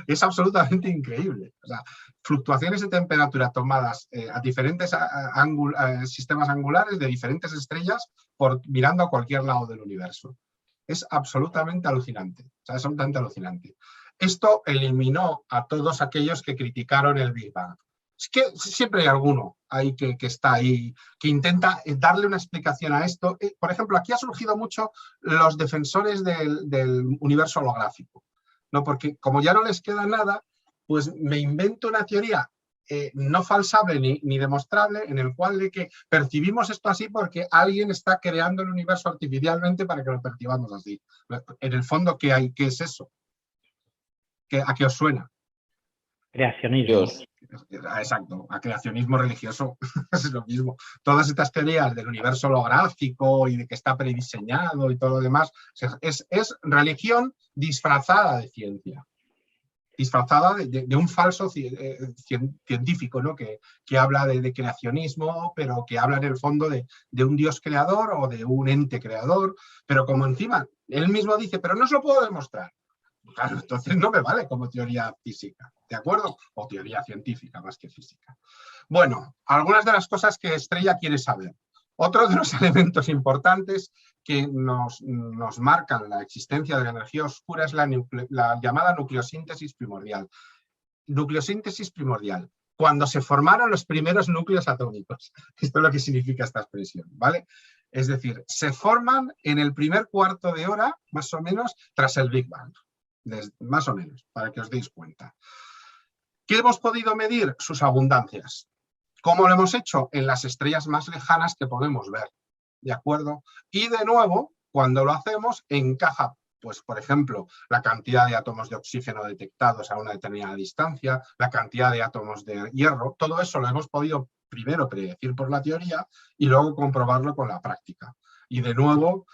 Es absolutamente increíble. O sea, fluctuaciones de temperatura tomadas a diferentes sistemas angulares de diferentes estrellas mirando a cualquier lado del universo. Es absolutamente alucinante. O sea, es absolutamente alucinante. Esto eliminó a todos aquellos que criticaron el Big Bang. Es que siempre hay alguno ahí que está ahí, que intenta darle una explicación a esto. Por ejemplo, aquí ha surgido mucho los defensores del universo holográfico, ¿no? Porque como ya no les queda nada, pues me invento una teoría no falsable ni demostrable, en el cual de que percibimos esto así porque alguien está creando el universo artificialmente para que lo percibamos así. En el fondo, ¿qué es eso? ¿A qué os suena? Creacionismo. Exacto, a creacionismo religioso es lo mismo. Todas estas teorías del universo holográfico y de que está prediseñado y todo lo demás, es religión disfrazada de ciencia. Disfrazada de un falso científico, ¿no? que habla de creacionismo, pero que habla en el fondo de un Dios creador o de un ente creador, pero como encima él mismo dice, pero no os lo puedo demostrar. Claro, entonces no me vale como teoría física, ¿de acuerdo? O teoría científica más que física. Bueno, algunas de las cosas que Estrella quiere saber. Otro de los elementos importantes que nos marcan la existencia de la energía oscura es la llamada nucleosíntesis primordial. Nucleosíntesis primordial. Cuando se formaron los primeros núcleos atómicos. Esto es lo que significa esta expresión, ¿vale? Es decir, se forman en el primer cuarto de hora, más o menos, tras el Big Bang. Más o menos, para que os deis cuenta. ¿Qué hemos podido medir? Sus abundancias. ¿Cómo lo hemos hecho? En las estrellas más lejanas que podemos ver, ¿de acuerdo? Y de nuevo, cuando lo hacemos, encaja, pues, por ejemplo, la cantidad de átomos de oxígeno detectados a una determinada distancia, la cantidad de átomos de hierro, todo eso lo hemos podido primero predecir por la teoría y luego comprobarlo con la práctica. Y de nuevo,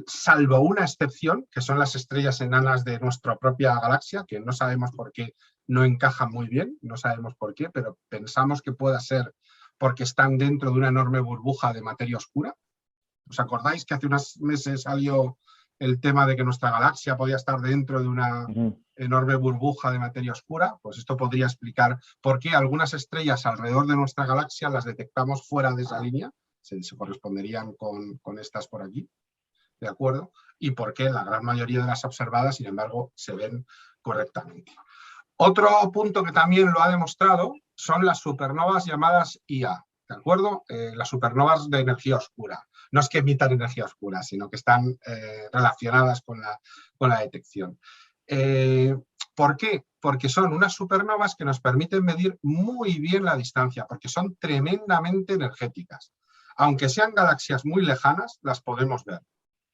salvo una excepción, que son las estrellas enanas de nuestra propia galaxia, que no sabemos por qué no encajan muy bien, no sabemos por qué, pero pensamos que pueda ser porque están dentro de una enorme burbuja de materia oscura. ¿Os acordáis que hace unos meses salió el tema de que nuestra galaxia podía estar dentro de una enorme burbuja de materia oscura? Pues esto podría explicar por qué algunas estrellas alrededor de nuestra galaxia las detectamos fuera de esa línea, se corresponderían con estas por aquí, ¿de acuerdo? Y por qué la gran mayoría de las observadas, sin embargo, se ven correctamente. Otro punto que también lo ha demostrado son las supernovas llamadas IA, ¿de acuerdo? Las supernovas de energía oscura. no es que emitan energía oscura, sino que están relacionadas con la detección. ¿Por qué? Porque son unas supernovas que nos permiten medir muy bien la distancia, porque son tremendamente energéticas. Aunque sean galaxias muy lejanas, las podemos ver.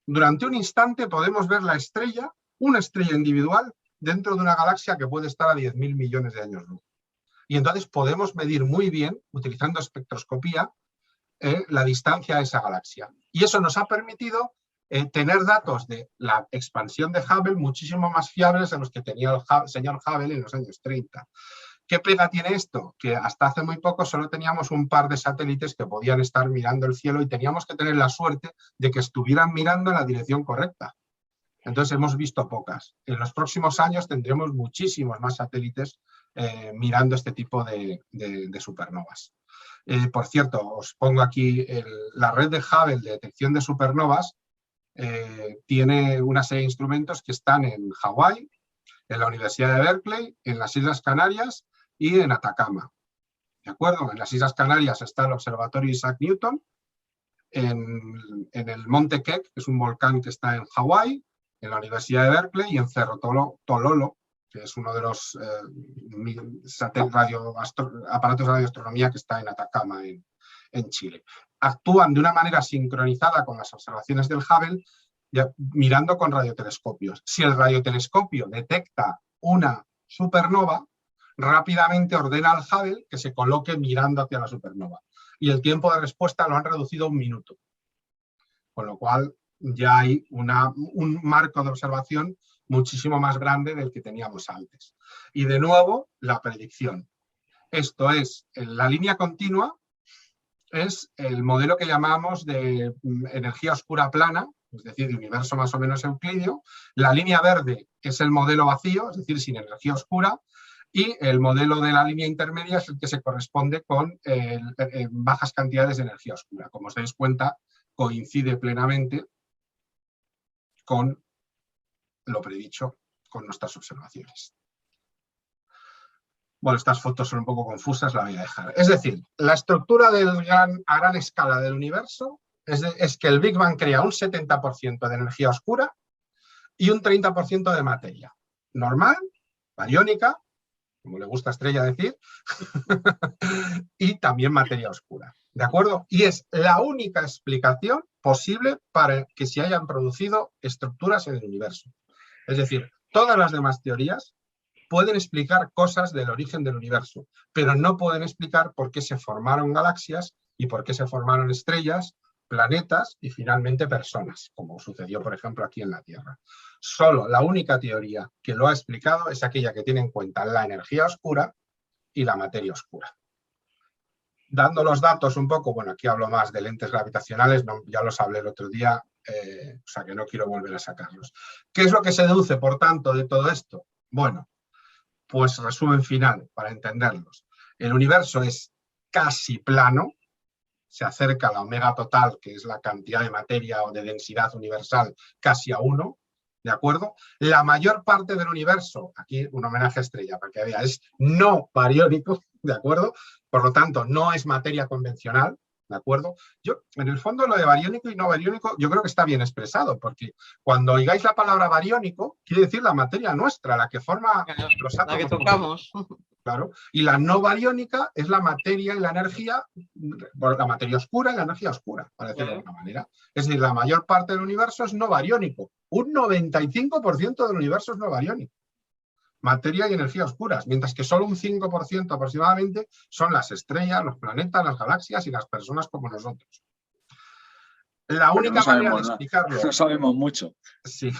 Durante un instante podemos ver la estrella, una estrella individual, dentro de una galaxia que puede estar a 10.000 millones de años luz. Y entonces podemos medir muy bien, utilizando espectroscopía, la distancia a esa galaxia. Y eso nos ha permitido tener datos de la expansión de Hubble muchísimo más fiables a los que tenía el señor Hubble en los años 30. ¿Qué pega tiene esto? Que hasta hace muy poco solo teníamos un par de satélites que podían estar mirando el cielo y teníamos que tener la suerte de que estuvieran mirando en la dirección correcta. Entonces hemos visto pocas. En los próximos años tendremos muchísimos más satélites mirando este tipo de supernovas. Por cierto, os pongo aquí la red de Hubble de detección de supernovas. Tiene una serie de instrumentos que están en Hawái, en la Universidad de Berkeley, en las Islas Canarias y en Atacama. ¿De acuerdo? En las Islas Canarias está el Observatorio Isaac Newton, en el Monte Keck, que es un volcán que está en Hawái, en la Universidad de Berkeley y en Cerro Tololo, que es uno de los aparatos de radioastronomía que está en Atacama, en Chile. Actúan de una manera sincronizada con las observaciones del Hubble, mirando con radiotelescopios. Si el radiotelescopio detecta una supernova, rápidamente ordena al Hubble que se coloque mirando hacia la supernova. Y el tiempo de respuesta lo han reducido a 1 minuto. Con lo cual ya hay un marco de observación muchísimo más grande del que teníamos antes. Y de nuevo, la predicción. Esto es, la línea continua es el modelo que llamamos de energía oscura plana, es decir, de universo más o menos euclídeo. La línea verde es el modelo vacío, es decir, sin energía oscura, y el modelo de la línea intermedia es el que se corresponde con bajas cantidades de energía oscura. Como os dais cuenta, coincide plenamente con lo predicho con nuestras observaciones. Bueno, estas fotos son un poco confusas, la voy a dejar. Es decir, la estructura a gran escala del universo es que el Big Bang crea un 70% de energía oscura y un 30% de materia. Normal, bariónica, como le gusta a Estrella decir, y también materia oscura. ¿De acuerdo? Y es la única explicación posible para que se hayan producido estructuras en el universo. Es decir, todas las demás teorías pueden explicar cosas del origen del universo, pero no pueden explicar por qué se formaron galaxias y por qué se formaron estrellas, planetas y finalmente personas, como sucedió, por ejemplo, aquí en la Tierra. Solo la única teoría que lo ha explicado es aquella que tiene en cuenta la energía oscura y la materia oscura. Dando los datos un poco, bueno, aquí hablo más de lentes gravitacionales, ya los hablé el otro día, o sea que no quiero volver a sacarlos. ¿Qué es lo que se deduce, por tanto, de todo esto? Bueno, pues resumen final, para entenderlos. El universo es casi plano, se acerca a la omega total, que es la cantidad de materia o de densidad universal, casi a 1, ¿de acuerdo? La mayor parte del universo, aquí un homenaje a Estrella, para que vea, es no bariónico, ¿de acuerdo? Por lo tanto, no es materia convencional, ¿de acuerdo? Yo, en el fondo, lo de bariónico y no bariónico, yo creo que está bien expresado, porque cuando oigáis la palabra bariónico, quiere decir la materia nuestra, la que forma los átomos. La que tocamos. Claro. Y la no bariónica es la materia y la energía, la materia oscura y la energía oscura, para decirlo de alguna manera. Es decir, la mayor parte del universo es no bariónico. Un 95% del universo es no bariónico. Materia y energía oscuras, mientras que solo un 5% aproximadamente son las estrellas, los planetas, las galaxias y las personas como nosotros. La única manera de explicarlo... No sabemos mucho. Sí.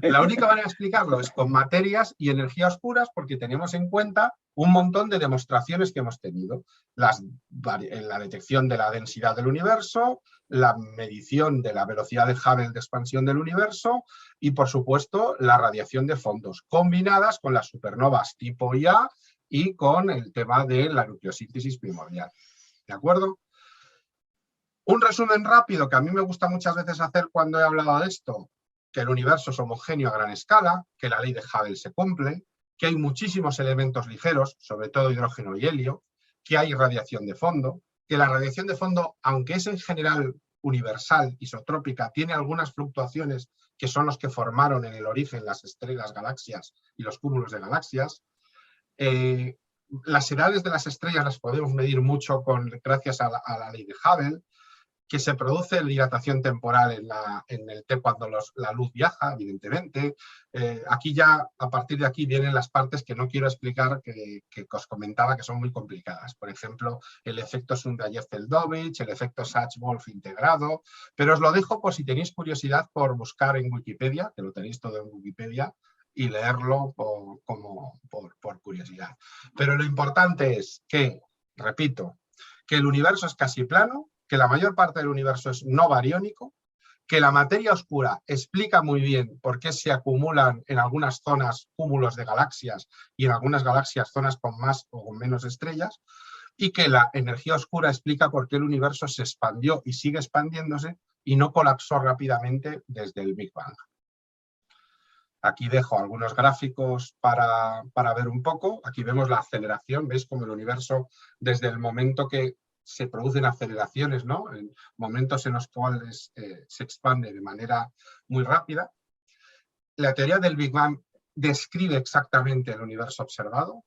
La única manera de explicarlo es con materias y energía oscuras, porque tenemos en cuenta un montón de demostraciones que hemos tenido. La detección de la densidad del universo, la medición de la velocidad de Hubble de expansión del universo y, por supuesto, la radiación de fondos, combinadas con las supernovas tipo Ia y con el tema de la nucleosíntesis primordial. ¿De acuerdo? Un resumen rápido que a mí me gusta muchas veces hacer cuando he hablado de esto, que el universo es homogéneo a gran escala, que la ley de Hubble se cumple, que hay muchísimos elementos ligeros, sobre todo hidrógeno y helio, que hay radiación de fondo, que la radiación de fondo, aunque es en general universal, isotrópica, tiene algunas fluctuaciones que son los que formaron en el origen las estrellas, galaxias y los cúmulos de galaxias. Las edades de las estrellas las podemos medir mucho gracias a la ley de Hubble, que se produce dilatación temporal cuando la luz viaja, evidentemente. Aquí ya, a partir de aquí, vienen las partes que no quiero explicar, que os comentaba, que son muy complicadas. Por ejemplo, el efecto Sundayev-Zeldovich, el efecto Sachs-Wolf integrado, pero os lo dejo por si tenéis curiosidad por buscar en Wikipedia, que lo tenéis todo en Wikipedia, y leerlo por curiosidad. Pero lo importante es que, repito, que el universo es casi plano, que la mayor parte del universo es no bariónico, que la materia oscura explica muy bien por qué se acumulan en algunas zonas cúmulos de galaxias y en algunas galaxias zonas con más o con menos estrellas, y que la energía oscura explica por qué el universo se expandió y sigue expandiéndose y no colapsó rápidamente desde el Big Bang. Aquí dejo algunos gráficos para ver un poco. Aquí vemos la aceleración, veis como el universo, desde el momento que se producen aceleraciones, ¿no? En momentos en los cuales se expande de manera muy rápida. La teoría del Big Bang describe exactamente el universo observado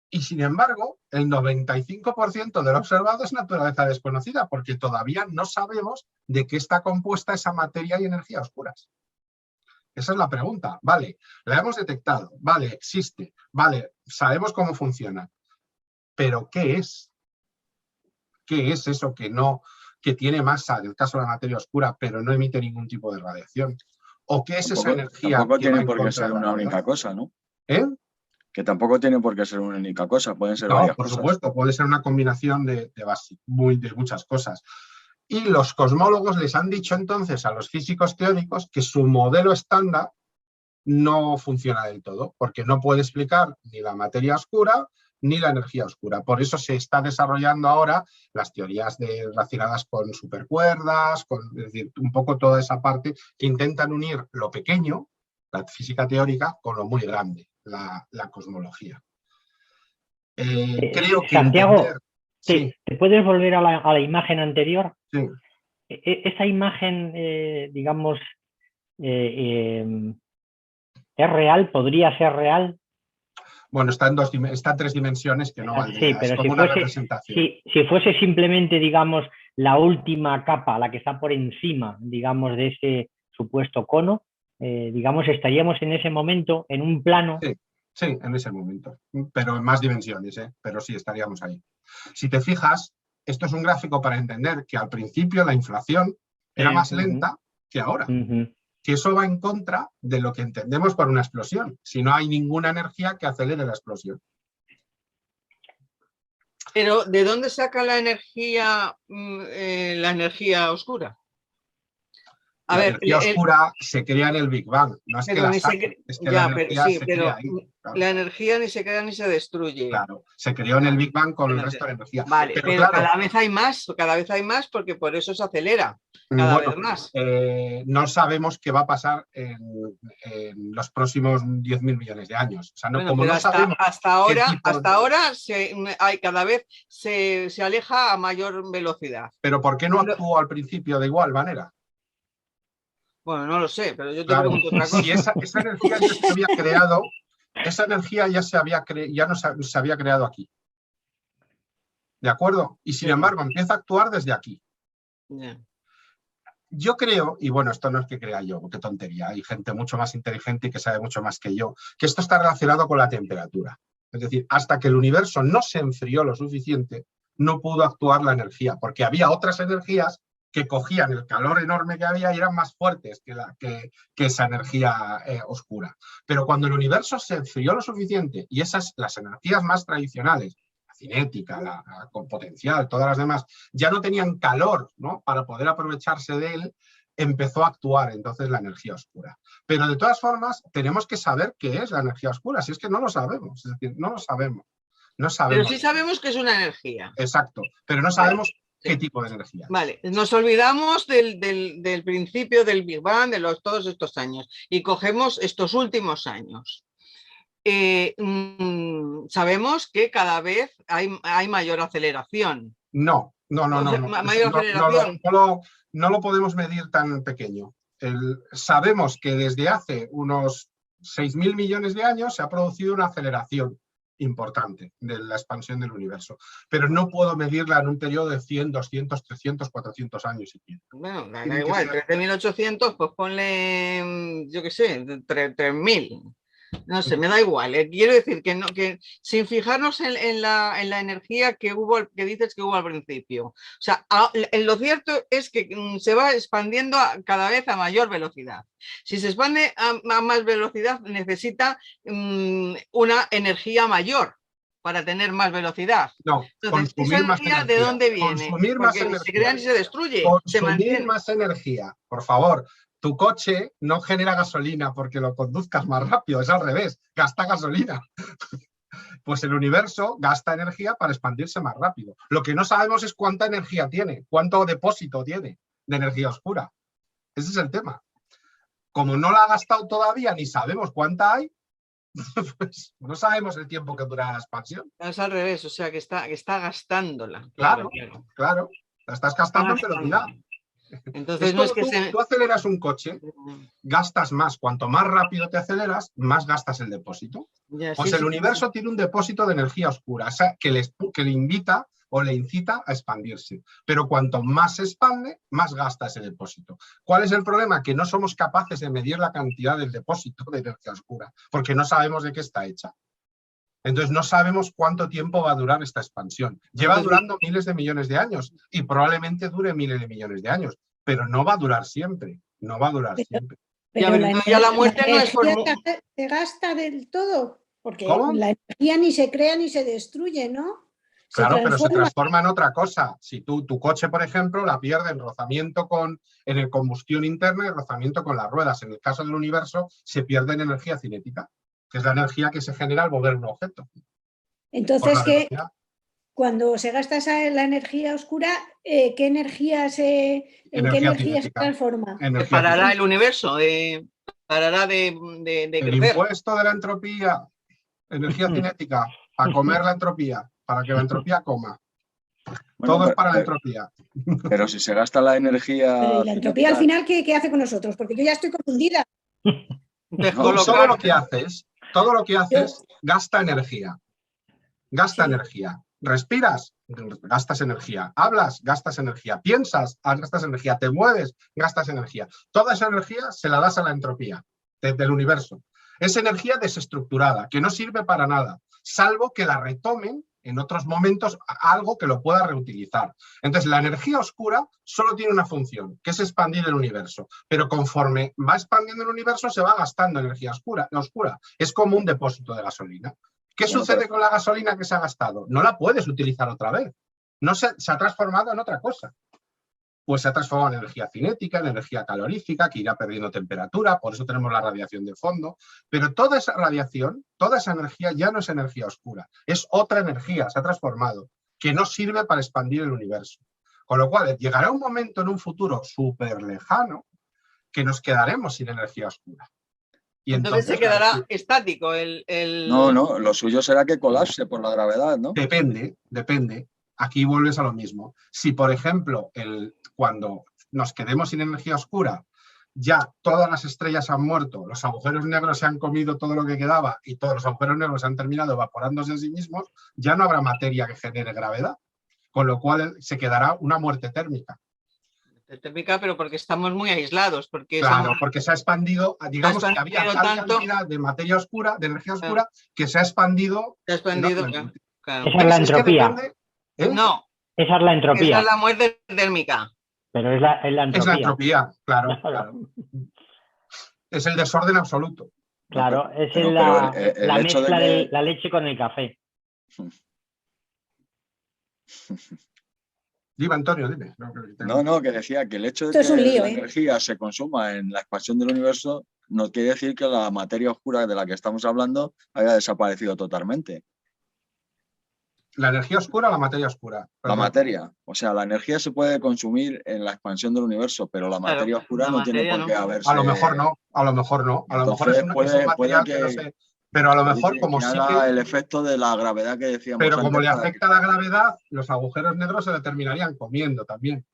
y, sin embargo, el 95% de lo observado es naturaleza desconocida porque todavía no sabemos de qué está compuesta esa materia y energía oscuras. Esa es la pregunta. Vale, la hemos detectado, vale, existe, vale, sabemos cómo funciona, pero ¿qué es? ¿Qué es eso que tiene masa, en el caso de la materia oscura, pero no emite ningún tipo de radiación? ¿O qué es esa energía? Tampoco tiene por qué ser una única cosa, ¿no? Que tampoco tiene por qué ser una única cosa, pueden ser varias cosas. No, por supuesto, puede ser una combinación de muchas cosas. Y los cosmólogos les han dicho entonces a los físicos teóricos que su modelo estándar no funciona del todo, porque no puede explicar ni la materia oscura ni la energía oscura. Por eso se está desarrollando ahora las teorías relacionadas con supercuerdas, es decir, un poco toda esa parte que intentan unir lo pequeño, la física teórica, con lo muy grande, la cosmología. Creo que Santiago, ¿te puedes volver a la imagen anterior? Sí. Esa imagen, digamos, ¿es real? ¿Podría ser real? Bueno, está en 3 dimensiones que no valdría. Sí, pero es como una representación. Si fuese simplemente, digamos, la última capa, la que está por encima, digamos, de ese supuesto cono, digamos, estaríamos en ese momento en un plano. Sí, en ese momento, pero en más dimensiones, pero sí estaríamos ahí. Si te fijas, esto es un gráfico para entender que al principio la inflación era más lenta que ahora. Que eso va en contra de lo que entendemos por una explosión, si no hay ninguna energía que acelere la explosión. Pero, ¿de dónde saca la energía oscura? La energía oscura se crea en el Big Bang, no es que la saque, es que la energía se crea ahí. Claro. La energía ni se crea ni se destruye. Claro, se creó en el Big Bang con el resto de energía. Vale, pero claro, cada vez hay más porque por eso se acelera. Cada vez más. No sabemos qué va a pasar en los próximos 10.000 millones de años. O sea, hasta ahora cada vez se aleja a mayor velocidad. ¿Pero por qué no actuó al principio de igual manera? Bueno, no lo sé, pero yo te pregunto otra cosa. Si esa energía ya se había creado, esa energía ya no se había creado aquí. ¿De acuerdo? Y sin embargo empieza a actuar desde aquí. Yo creo, y bueno, esto no es que crea yo, qué tontería, hay gente mucho más inteligente y que sabe mucho más que yo, que esto está relacionado con la temperatura. Es decir, hasta que el universo no se enfrió lo suficiente, no pudo actuar la energía, porque había otras energías que cogían el calor enorme que había y eran más fuertes que esa energía oscura. Pero cuando el universo se enfrió lo suficiente y las energías más tradicionales, la cinética, la con potencial, todas las demás, ya no tenían calor, ¿no?, para poder aprovecharse de él, empezó a actuar entonces la energía oscura. Pero de todas formas tenemos que saber qué es la energía oscura, si es que no lo sabemos, es decir, no lo sabemos. No sabemos. Pero sí sabemos que es una energía. Exacto, pero no sabemos qué tipo de energía. Vale, nos olvidamos del principio del Big Bang, de todos estos años, y cogemos estos últimos años. Sabemos que cada vez hay mayor aceleración. No, No. Mayor aceleración. No lo podemos medir tan pequeño. Sabemos que desde hace unos 6.000 millones de años se ha producido una aceleración importante de la expansión del universo, pero no puedo medirla en un periodo de 100, 200, 300, 400 años siquiera. Bueno, da igual, 13.800, pues ponle, yo qué sé, 3.000. No sé, me da igual. Quiero decir que sin fijarnos en la energía que dices que hubo al principio. O sea, lo cierto es que se va expandiendo cada vez a mayor velocidad. Si se expande a más velocidad, necesita una energía mayor para tener más velocidad. No, entonces, consumir más energía. ¿De dónde viene? Consumir más energía. Se crea y se destruye. Consumir más energía, por favor. Tu coche no genera gasolina porque lo conduzcas más rápido, es al revés, gasta gasolina. Pues el universo gasta energía para expandirse más rápido. Lo que no sabemos es cuánta energía tiene, cuánto depósito tiene de energía oscura. Ese es el tema. Como no la ha gastado todavía ni sabemos cuánta hay, pues no sabemos el tiempo que dura la expansión. Es al revés, o sea que está gastándola. Claro. La estás gastando en velocidad. Entonces no es que tú aceleras un coche, gastas más. Cuanto más rápido te aceleras, más gastas el depósito. Pues el universo tiene un depósito de energía oscura, o sea, que le invita o le incita a expandirse. Pero cuanto más se expande, más gasta ese depósito. ¿Cuál es el problema? Que no somos capaces de medir la cantidad del depósito de energía oscura, porque no sabemos de qué está hecha. Entonces no sabemos cuánto tiempo va a durar esta expansión. Lleva durando miles de millones de años y probablemente dure miles de millones de años, pero no va a durar siempre. No va a durar siempre. Pero la muerte no es por... ¿Se gasta del todo? Porque la energía ni se crea ni se destruye, ¿no? Claro, pero se transforma en otra cosa. Si tu coche, por ejemplo, la pierde en rozamiento en el combustión interna y rozamiento con las ruedas. En el caso del universo, se pierde en energía cinética, que es la energía que se genera al mover un objeto. Entonces, cuando se gasta la energía oscura, ¿en qué energía se transforma? Parará el universo, parará de crecer. El impuesto de la entropía, energía cinética, a comer la entropía, para que la entropía coma. Bueno, todo es para la entropía. Pero si se gasta la energía... Pero ¿y la entropía al final qué hace con nosotros? Porque yo ya estoy confundida. Todo lo que haces gasta energía. Gasta energía. Respiras, gastas energía. Hablas, gastas energía. Piensas, gastas energía. Te mueves, gastas energía. Toda esa energía se la das a la entropía del universo. Es energía desestructurada, que no sirve para nada, salvo que la retomen en otros momentos algo que lo pueda reutilizar. Entonces, la energía oscura solo tiene una función, que es expandir el universo. Pero conforme va expandiendo el universo, se va gastando energía oscura. Es como un depósito de gasolina. ¿Qué sucede con la gasolina que se ha gastado? No la puedes utilizar otra vez. No se ha transformado en otra cosa. Pues se ha transformado en energía cinética, en energía calorífica, que irá perdiendo temperatura, por eso tenemos la radiación de fondo. Pero toda esa radiación, toda esa energía ya no es energía oscura, es otra energía, se ha transformado, que no sirve para expandir el universo. Con lo cual, llegará un momento en un futuro súper lejano que nos quedaremos sin energía oscura. Y entonces se quedará estático No, lo suyo será que colapse por la gravedad, ¿no? Depende. Aquí vuelves a lo mismo. Si, por ejemplo, cuando nos quedemos sin energía oscura, ya todas las estrellas han muerto, los agujeros negros se han comido todo lo que quedaba y todos los agujeros negros han terminado evaporándose en sí mismos, ya no habrá materia que genere gravedad, con lo cual se quedará una muerte térmica. Térmica, pero porque estamos muy aislados. Porque porque se ha expandido, digamos que había tal cantidad de materia oscura, de energía oscura, que se ha expandido. Esa es la entropía. No. Esa es la entropía. Esa es la muerte térmica. Pero es la entropía. Es la entropía, claro. Es el desorden absoluto. Claro, es la mezcla de la leche con el café. Dime, Antonio, dime. No, que decía que el hecho de que la energía se consuma en la expansión del universo no quiere decir que la materia oscura de la que estamos hablando haya desaparecido totalmente. ¿La energía oscura o la materia oscura? La materia. O sea, la energía se puede consumir en la expansión del universo, pero la materia oscura no tiene por qué haberse... A lo mejor no. A lo mejor es un material Pero a lo mejor como sí que... el efecto de la gravedad que decíamos. Pero como le afecta la gravedad, los agujeros negros se la terminarían comiendo también.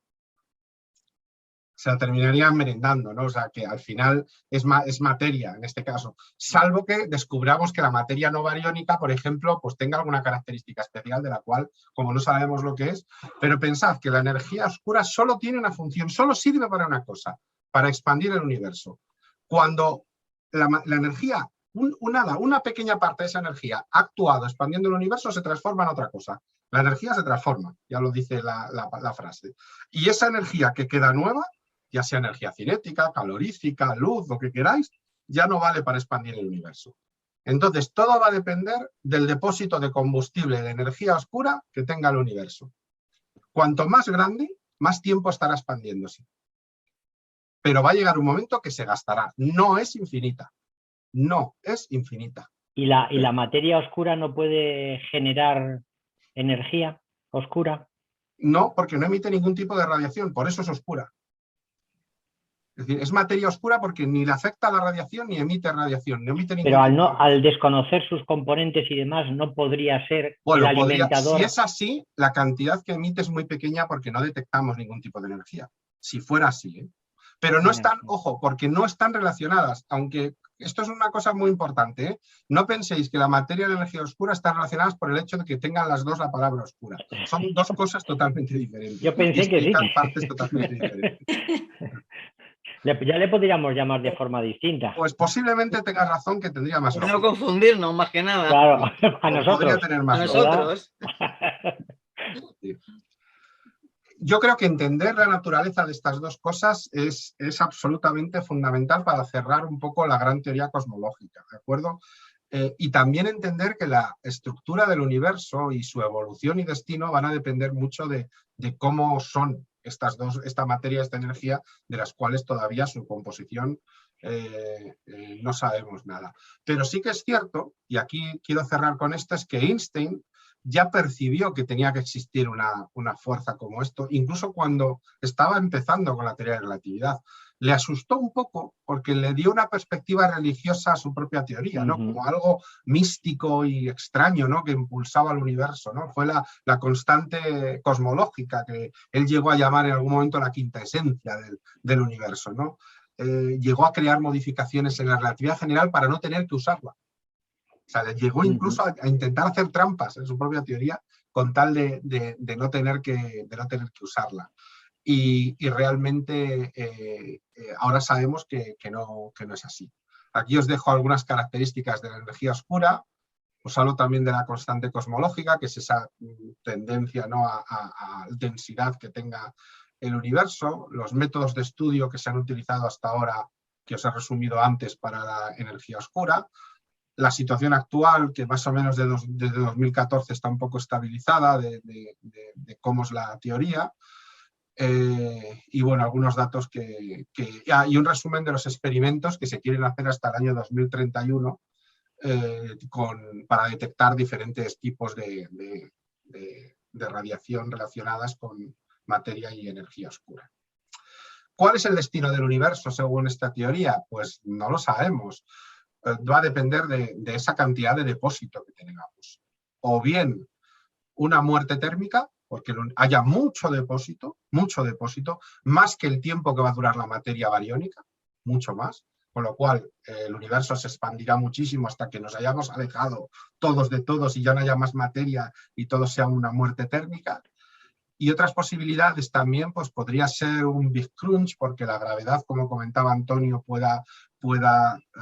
Se la terminarían merendando, ¿no? O sea, que al final es materia, en este caso. Salvo que descubramos que la materia no bariónica, por ejemplo, pues tenga alguna característica especial de la cual, como no sabemos lo que es, pero pensad que la energía oscura solo tiene una función, solo sirve para una cosa, para expandir el universo. Cuando la energía, una pequeña parte de esa energía ha actuado expandiendo el universo, se transforma en otra cosa. La energía se transforma, ya lo dice la frase. Y esa energía que queda nueva, ya sea energía cinética, calorífica, luz, lo que queráis, ya no vale para expandir el universo. Entonces, todo va a depender del depósito de combustible de energía oscura que tenga el universo. Cuanto más grande, más tiempo estará expandiéndose. Pero va a llegar un momento que se gastará. No es infinita. No es infinita. ¿Y la materia oscura no puede generar energía oscura? No, porque no emite ningún tipo de radiación, por eso es oscura. Es decir, es materia oscura porque ni le afecta la radiación ni emite radiación. No emite ningún Pero al desconocer sus componentes y demás, no podría ser el alimentador. Si es así, la cantidad que emite es muy pequeña porque no detectamos ningún tipo de energía. Si fuera así, ¿eh? Pero no están, ojo, porque no están relacionadas, aunque esto es una cosa muy importante, ¿eh? No penséis que la materia y la energía oscura están relacionadas por el hecho de que tengan las dos la palabra oscura. Son dos cosas totalmente diferentes. Yo pensé que sí. Partes totalmente diferentes. Ya le podríamos llamar de forma distinta. Pues posiblemente tengas razón, que tendría más lógica. No confundirnos, más que nada. Claro, a nosotros. Podría tener más nosotros. Sí. Yo creo que entender la naturaleza de estas dos cosas es absolutamente fundamental para cerrar un poco la gran teoría cosmológica, ¿de acuerdo? Y también entender que la estructura del universo y su evolución y destino van a depender mucho de cómo son esta materia, esta energía, de las cuales todavía su composición no sabemos nada. Pero sí que es cierto, y aquí quiero cerrar con esto, es que Einstein ya percibió que tenía que existir una fuerza como esto, incluso cuando estaba empezando con la teoría de la relatividad. Le asustó un poco porque le dio una perspectiva religiosa a su propia teoría, ¿no? Como algo místico y extraño, ¿no? Que impulsaba al universo, ¿no? Fue la constante cosmológica que él llegó a llamar en algún momento la quinta esencia del universo, ¿no? Llegó a crear modificaciones en la relatividad general para no tener que usarla. O sea, llegó incluso a intentar hacer trampas en su propia teoría con tal de no tener que usarla. Y realmente ahora sabemos que no es así. Aquí os dejo algunas características de la energía oscura. Os hablo también de la constante cosmológica, que es esa tendencia, ¿no?, a densidad que tenga el universo, los métodos de estudio que se han utilizado hasta ahora, que os he resumido antes para la energía oscura, la situación actual, que más o menos desde 2014 está un poco estabilizada de cómo es la teoría, y bueno, algunos datos y un resumen de los experimentos que se quieren hacer hasta el año 2031 para detectar diferentes tipos de radiación relacionadas con materia y energía oscura. ¿Cuál es el destino del universo según esta teoría? Pues no lo sabemos. Va a depender de esa cantidad de depósito que tengamos. O bien una muerte térmica, porque haya mucho depósito, más que el tiempo que va a durar la materia bariónica, mucho más, con lo cual el universo se expandirá muchísimo hasta que nos hayamos alejado todos de todos y ya no haya más materia y todo sea una muerte térmica. Y otras posibilidades también, pues podría ser un Big Crunch, porque la gravedad, como comentaba Antonio, pueda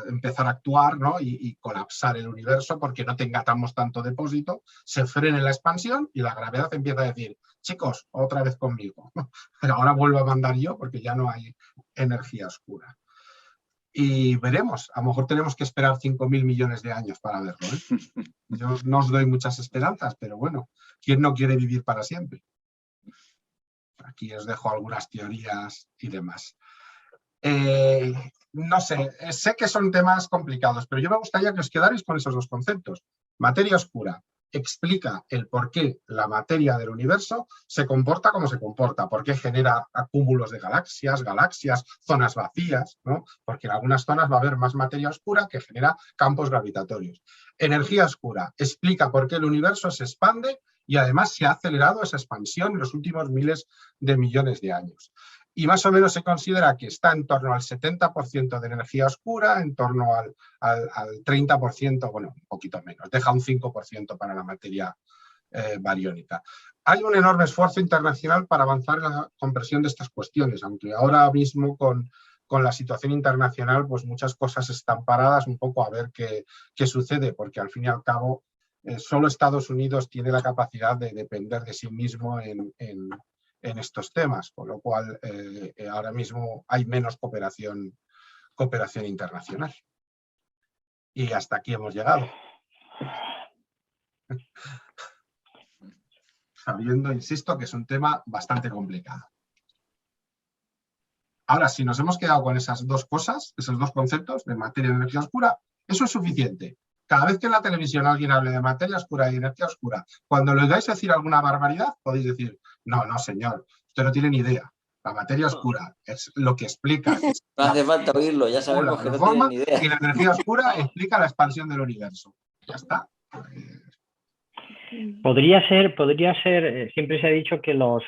empezar a actuar, ¿no?, y colapsar el universo porque no tengamos tanto depósito, se frene la expansión y la gravedad empieza a decir, chicos, otra vez conmigo. Pero ahora vuelvo a mandar yo porque ya no hay energía oscura. Y veremos, a lo mejor tenemos que esperar 5.000 millones de años para verlo, ¿eh? Yo no os doy muchas esperanzas, pero bueno, ¿quién no quiere vivir para siempre? Aquí os dejo algunas teorías y demás. No sé que son temas complicados, pero yo me gustaría que os quedarais con esos dos conceptos. Materia oscura, explica el por qué la materia del universo se comporta como se comporta, por qué genera acúmulos de galaxias, zonas vacías, ¿no? Porque en algunas zonas va a haber más materia oscura que genera campos gravitatorios. Energía oscura explica por qué el universo se expande y además se ha acelerado esa expansión en los últimos miles de millones de años. Y más o menos se considera que está en torno al 70% de energía oscura, en torno al 30%, bueno, un poquito menos, deja un 5% para la materia bariónica. Hay un enorme esfuerzo internacional para avanzar en la comprensión de estas cuestiones, aunque ahora mismo con la situación internacional, pues muchas cosas están paradas un poco a ver qué sucede, porque al fin y al cabo solo Estados Unidos tiene la capacidad de depender de sí mismo en estos temas, con lo cual ahora mismo hay menos cooperación internacional. Y hasta aquí hemos llegado. Sabiendo, insisto, que es un tema bastante complicado. Ahora, si nos hemos quedado con esas dos cosas, esos dos conceptos de materia y energía oscura, eso es suficiente. Cada vez que en la televisión alguien hable de materia oscura y energía oscura, cuando le oigáis decir alguna barbaridad, podéis decir, no, señor, usted no tiene ni idea. La materia oscura es lo que explica. No hace falta oírlo, ya sabemos que no tiene ni idea. Y la energía oscura explica la expansión del universo. Ya está. Podría ser, siempre se ha dicho que los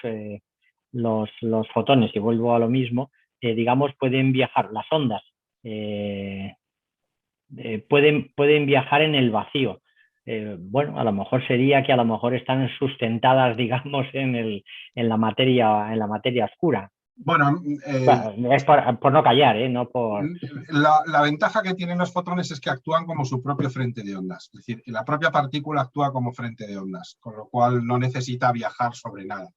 fotones, y vuelvo a lo mismo, digamos, pueden viajar, las ondas, pueden viajar en el vacío. Bueno, a lo mejor sería que a lo mejor están sustentadas, digamos, en la materia oscura. Bueno, es por no callar, no por... La ventaja que tienen los fotones es que actúan como su propio frente de ondas. Es decir, la propia partícula actúa como frente de ondas, con lo cual no necesita viajar sobre nada.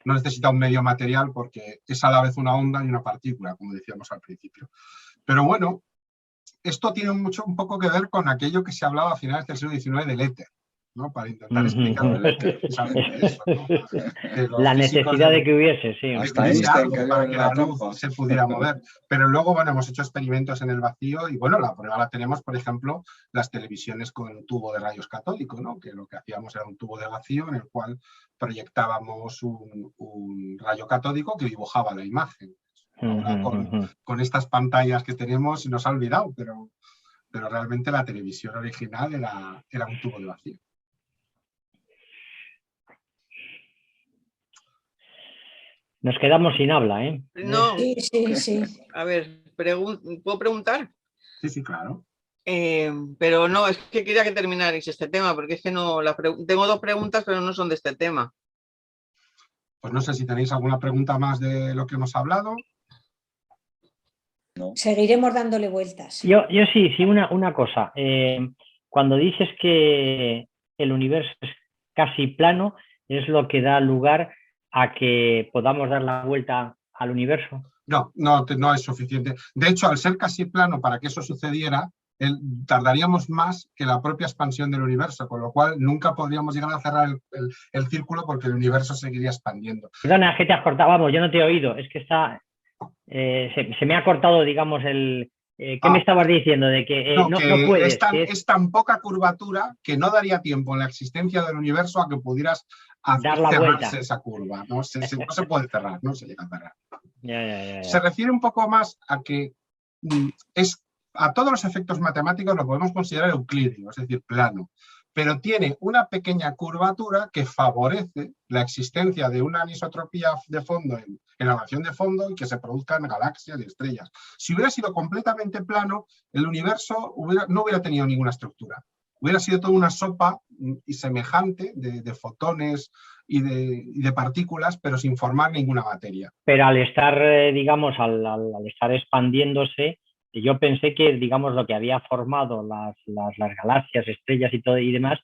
No necesita un medio material porque es a la vez una onda y una partícula, como decíamos al principio. Pero bueno, esto tiene un poco que ver con aquello que se hablaba a finales del siglo XIX del éter, ¿no? Para intentar explicar el éter, eso, ¿no? La necesidad de que hubiese, sí. Para que la luz se pudiera mover. Pero luego, bueno, hemos hecho experimentos en el vacío y, bueno, la prueba la tenemos, por ejemplo, las televisiones con un tubo de rayos catódico, ¿no? Que lo que hacíamos era un tubo de vacío en el cual proyectábamos un rayo catódico que dibujaba la imagen. Ahora con estas pantallas que tenemos nos ha olvidado, pero realmente la televisión original era un tubo de vacío. Nos quedamos sin habla, ¿eh? No, sí. A ver, ¿puedo preguntar? Sí, claro. Pero no, es que quería que terminarais este tema, porque es que no, tengo dos preguntas, pero no son de este tema. Pues no sé si tenéis alguna pregunta más de lo que hemos hablado. No. Seguiremos dándole vueltas. Yo sí, una cosa. Cuando dices que el universo es casi plano, ¿es lo que da lugar a que podamos dar la vuelta al universo? No es suficiente. De hecho, al ser casi plano, para que eso sucediera, tardaríamos más que la propia expansión del universo, con lo cual nunca podríamos llegar a cerrar el círculo porque el universo seguiría expandiendo. Perdona, que te has cortado. Vamos, yo no te he oído. Es que está... se me ha cortado, digamos, el... ¿Qué me estabas diciendo? De que no puedes. Es tan poca curvatura que no daría tiempo en la existencia del universo a que pudieras dar la vuelta. Esa curva. No se puede cerrar, no se llega a cerrar. Ya. Se refiere un poco más a que a todos los efectos matemáticos lo podemos considerar euclídeo, es decir, plano, pero tiene una pequeña curvatura que favorece la existencia de una anisotropía de fondo en la relación de fondo y que se produzcan galaxias y estrellas. Si hubiera sido completamente plano, el universo no hubiera tenido ninguna estructura. Hubiera sido toda una sopa semejante de fotones y de partículas, pero sin formar ninguna materia. Pero al estar, digamos, al estar expandiéndose, yo pensé que, digamos, lo que había formado las galaxias, estrellas y demás,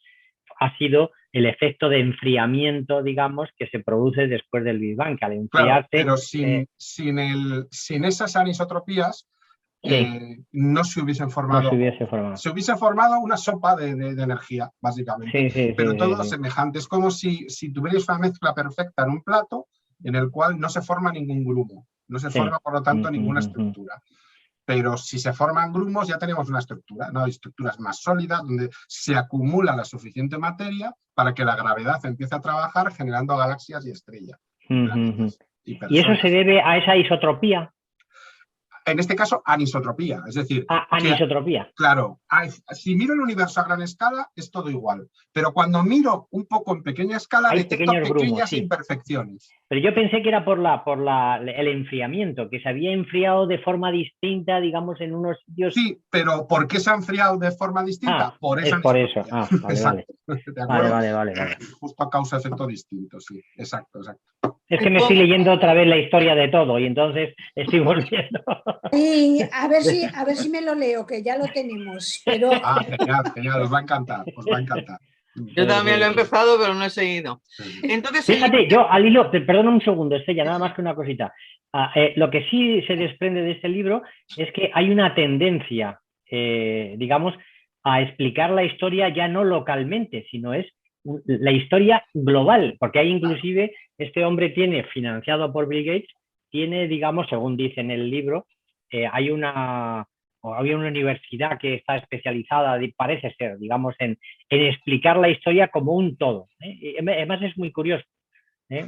ha sido el efecto de enfriamiento, digamos, que se produce después del Big Bang, que al enfriarse... Claro, pero sin esas anisotropías no se hubiesen formado... Se hubiese formado una sopa de energía, básicamente. Pero todo semejante. Es como si tuvierais una mezcla perfecta en un plato en el cual no se forma ningún grumo, no se forma, por lo tanto, ninguna estructura. Pero si se forman grumos ya tenemos una estructura, ¿no? Hay estructuras más sólidas donde se acumula la suficiente materia para que la gravedad empiece a trabajar generando galaxias y estrellas. ¿Y eso se debe a esa isotropía? En este caso, anisotropía, es decir... anisotropía. Claro, si miro el universo a gran escala es todo igual, pero cuando miro un poco en pequeña escala detecto pequeñas imperfecciones. Pero yo pensé que era por el enfriamiento, que se había enfriado de forma distinta, digamos, en unos sitios... Sí, pero ¿por qué se ha enfriado de forma distinta? Por eso. Vale. Justo a causa-efecto distinto, sí, exacto. Es que me estoy leyendo otra vez la historia de todo y entonces estoy volviendo. Sí, a ver si me lo leo, que ya lo tenemos. Pero... Genial, os va a encantar. Yo también lo he empezado, pero no he seguido. Entonces, fíjate, yo al hilo, perdona un segundo, Estella, nada más que una cosita. Lo que sí se desprende de este libro es que hay una tendencia, digamos, a explicar la historia ya no localmente, sino es la historia global, porque hay inclusive, este hombre tiene, financiado por Bill Gates, tiene, digamos, según dice en el libro, había una universidad que está especializada, parece ser, digamos, en explicar la historia como un todo. Además es muy curioso.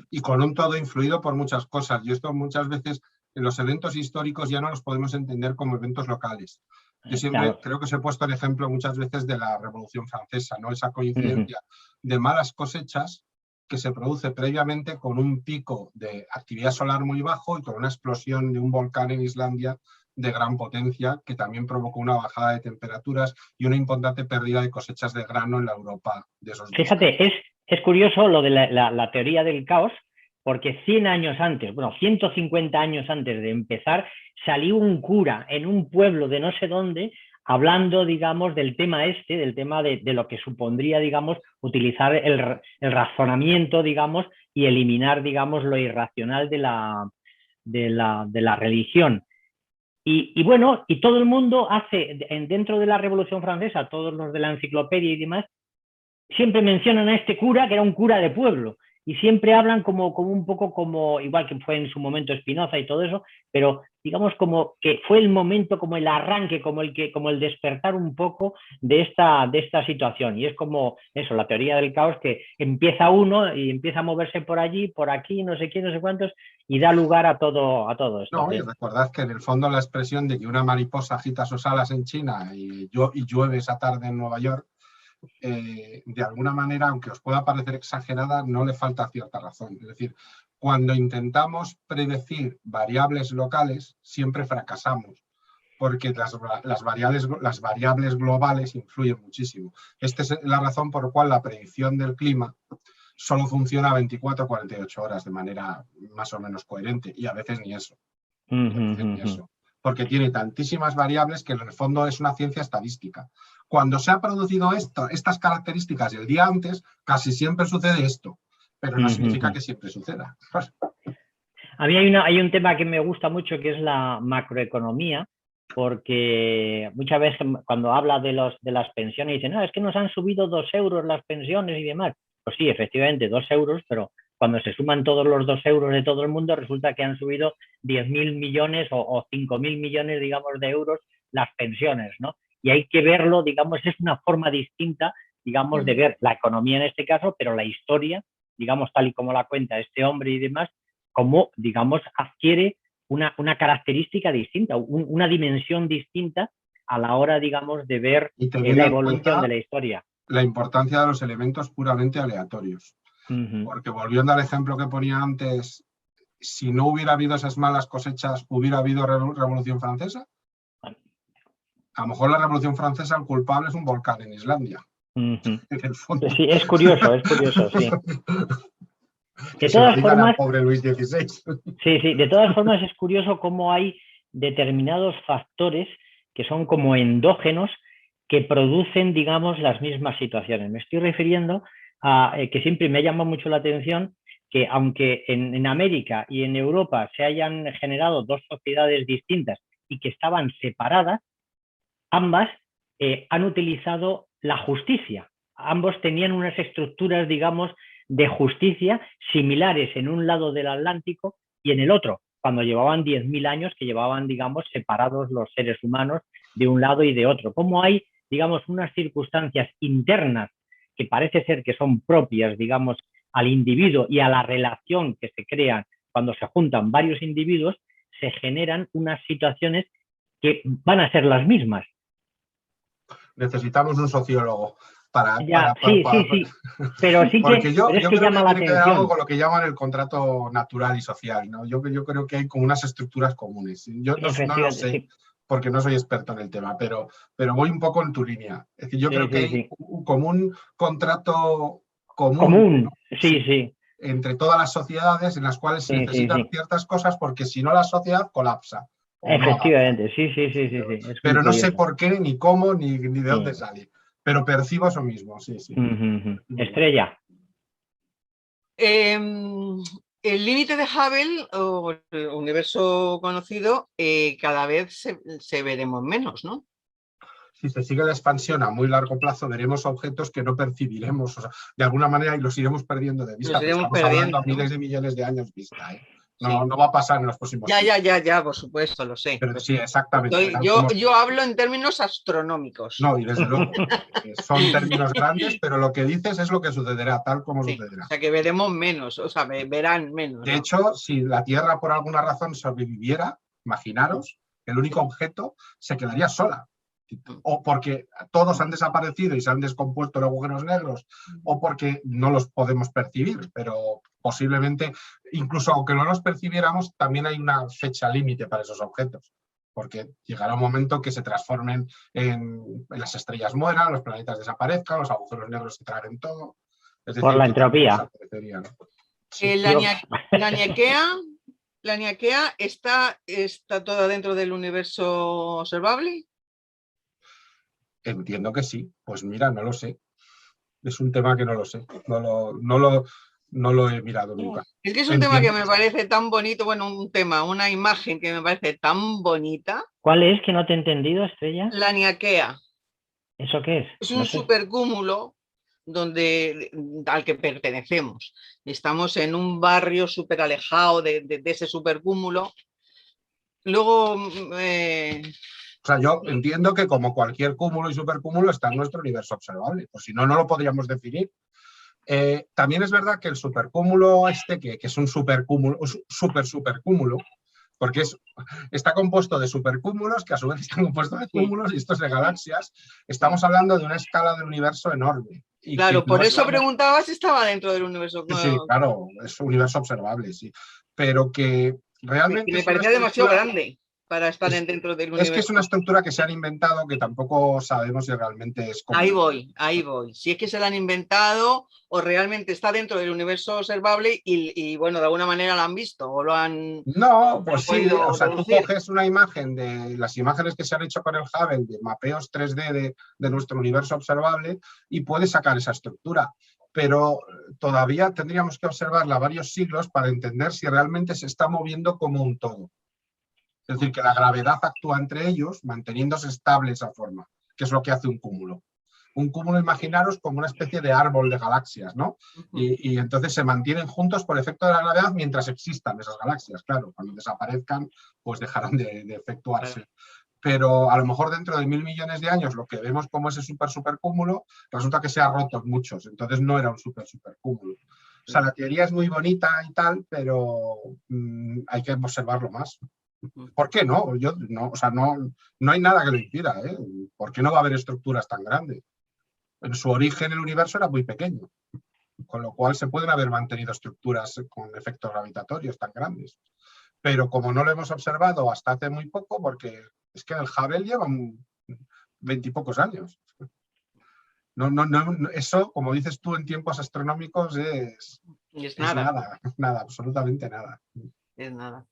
Y con un todo influido por muchas cosas. Y esto muchas veces en los eventos históricos ya no los podemos entender como eventos locales. Yo siempre creo que os he puesto el ejemplo muchas veces de la Revolución Francesa, ¿no? Esa coincidencia de malas cosechas que se produce previamente con un pico de actividad solar muy bajo y con una explosión de un volcán en Islandia de gran potencia que también provocó una bajada de temperaturas y una importante pérdida de cosechas de grano en la Europa de esos días. Fíjate, es curioso lo de la teoría del caos, porque 100 años antes, 150 años antes de empezar, salió un cura en un pueblo de no sé dónde hablando, digamos, del tema de lo que supondría, digamos, utilizar el razonamiento, digamos, y eliminar, digamos, lo irracional de la religión. Y bueno, y todo el mundo hace, dentro de la Revolución Francesa, todos los de la enciclopedia y demás, siempre mencionan a este cura, que era un cura de pueblo, y siempre hablan como un poco como, igual que fue en su momento Spinoza y todo eso, pero digamos como que fue el momento, como el arranque, como el despertar un poco de esta situación. Y es como eso, la teoría del caos, que empieza uno y empieza a moverse por allí, por aquí, no sé quién, no sé cuántos, y da lugar a todo esto. No, y recordad que en el fondo la expresión de que una mariposa agita sus alas en China y llueve esa tarde en Nueva York, de alguna manera, aunque os pueda parecer exagerada, no le falta cierta razón. Es decir, cuando intentamos predecir variables locales, siempre fracasamos, porque las variables globales influyen muchísimo. Esta es la razón por la cual la predicción del clima solo funciona 24 o 48 horas de manera más o menos coherente, y a veces ni eso. Porque tiene tantísimas variables que en el fondo es una ciencia estadística. Cuando se ha producido estas características el día antes, casi siempre sucede esto, pero no significa que siempre suceda. A mí hay un tema que me gusta mucho, que es la macroeconomía, porque muchas veces cuando habla de las pensiones dicen, no, es que nos han subido 2 euros las pensiones y demás. Pues sí, efectivamente, 2 euros, pero cuando se suman todos los 2 euros de todo el mundo, resulta que han subido 10.000 millones o 5.000 millones, digamos, de euros las pensiones, ¿no? Y hay que verlo, digamos, es una forma distinta, digamos, de ver la economía en este caso, pero la historia, digamos, tal y como la cuenta este hombre y demás, como, digamos, adquiere una característica distinta, una dimensión distinta a la hora, digamos, de ver la evolución de la historia. La importancia de los elementos puramente aleatorios. Porque volviendo al ejemplo que ponía antes, si no hubiera habido esas malas cosechas, ¿hubiera habido Revolución Francesa? A lo mejor la Revolución Francesa, el culpable es un volcán en Islandia. En el fondo. Sí, es curioso, sí. De todas formas, pobre Luis XVI. Sí, de todas formas es curioso cómo hay determinados factores que son como endógenos que producen, digamos, las mismas situaciones. Me estoy refiriendo a que siempre me ha llamado mucho la atención que aunque en América y en Europa se hayan generado 2 sociedades distintas y que estaban separadas, ambas han utilizado la justicia. Ambos tenían unas estructuras, digamos, de justicia similares en un lado del Atlántico y en el otro. cuando llevaban 10.000 años que llevaban, digamos, separados los seres humanos de un lado y de otro. Cómo hay, digamos, unas circunstancias internas que parece ser que son propias, digamos, al individuo y a la relación que se crea cuando se juntan varios individuos, se generan unas situaciones que van a ser las mismas. Necesitamos un sociólogo para... Sí, pero sí porque yo que creo llama la que tiene que ver algo con lo que llaman el contrato natural y social, ¿no? Yo creo que hay como unas estructuras comunes. Yo no lo sé, porque no soy experto en el tema, pero voy un poco en tu línea. Es decir, yo creo que hay como un contrato común, ¿no? Entre todas las sociedades en las cuales se necesitan ciertas cosas, porque si no la sociedad colapsa. Efectivamente, no pero no sé por qué, ni cómo, ni de dónde sale. Pero percibo eso mismo, sí. Estrella. El límite de Hubble, o el universo conocido, cada vez se veremos menos, ¿no? Si se sigue la expansión a muy largo plazo, veremos objetos que no percibiremos, o sea, de alguna manera, y los iremos perdiendo de vista. Estamos hablando a miles de millones de años vista, ¿eh? No va a pasar en los próximos años. Ya, por supuesto, lo sé. Pero sí, exactamente. Yo hablo en términos astronómicos. No, y desde luego, son términos grandes, pero lo que dices es lo que sucederá, tal como sucederá. O sea, que veremos menos, o sea, verán menos. De hecho, si la Tierra por alguna razón sobreviviera, imaginaros, el único objeto se quedaría sola. O porque todos han desaparecido y se han descompuesto en agujeros negros, o porque no los podemos percibir, pero posiblemente, incluso aunque no los percibiéramos, también hay una fecha límite para esos objetos, porque llegará un momento que se transformen en las estrellas mueran, los planetas desaparezcan, los agujeros negros se traguen todo. Es decir, por la entropía. ¿No? Sí. ¿La Niaquea está toda dentro del universo observable? Entiendo que sí. Pues mira, no lo sé. Es un tema que no lo sé. No lo he mirado nunca. Es que es un tema que me parece tan bonito. Bueno, una imagen que me parece tan bonita. ¿Cuál es? Que no te he entendido, Estrella. La Niaquea. ¿Eso qué es? Es un supercúmulo al que pertenecemos. Estamos en un barrio súper alejado de ese supercúmulo. Luego... O sea, yo entiendo que como cualquier cúmulo y supercúmulo está en nuestro universo observable, pues si no, no lo podríamos definir. También es verdad que el supercúmulo que es un supercúmulo, supercúmulo, porque está compuesto de supercúmulos que a su vez están compuestos de cúmulos y estos de galaxias. Estamos hablando de una escala del universo enorme. Y claro, por eso preguntaba si estaba dentro del universo. Sí, claro, es un universo observable, sí. Pero que realmente... Me parecía demasiado grande para estar dentro del universo. Es que es una estructura que se han inventado que tampoco sabemos si realmente es como... Ahí voy. Si es que se la han inventado o realmente está dentro del universo observable y bueno, de alguna manera la han visto o lo han... No, pues sí, o sea, tú coges una imagen de las imágenes que se han hecho con el Hubble, de mapeos 3D de nuestro universo observable y puedes sacar esa estructura. Pero todavía tendríamos que observarla varios siglos para entender si realmente se está moviendo como un todo. Es decir, que la gravedad actúa entre ellos, manteniéndose estable esa forma, que es lo que hace un cúmulo. Un cúmulo, imaginaros, como una especie de árbol de galaxias, ¿no? Y entonces se mantienen juntos por efecto de la gravedad mientras existan esas galaxias. Claro, cuando desaparezcan, pues dejarán de efectuarse. Pero a lo mejor dentro de 1.000 millones de años lo que vemos como ese supercúmulo resulta que se ha roto en muchos, entonces no era un supercúmulo. O sea, la teoría es muy bonita y tal, pero hay que observarlo más. ¿Por qué no? O sea, no hay nada que lo impida, ¿eh? ¿Por qué no va a haber estructuras tan grandes? En su origen el universo era muy pequeño, con lo cual se pueden haber mantenido estructuras con efectos gravitatorios tan grandes. Pero como no lo hemos observado hasta hace muy poco, porque es que el Hubble lleva 20 y pocos años. Eso, como dices tú, en tiempos astronómicos es nada, absolutamente nada. Es nada.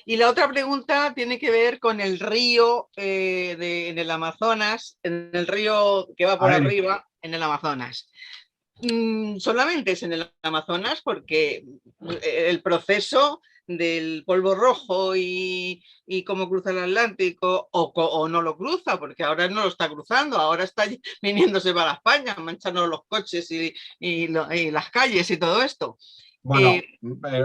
Y la otra pregunta tiene que ver con el río en el Amazonas, en el río que va por arriba, en el Amazonas. Solamente es en el Amazonas porque el proceso del polvo rojo y cómo cruza el Atlántico o no lo cruza, porque ahora no lo está cruzando, ahora está viniéndose para España, manchando los coches y las calles y todo esto. Bueno,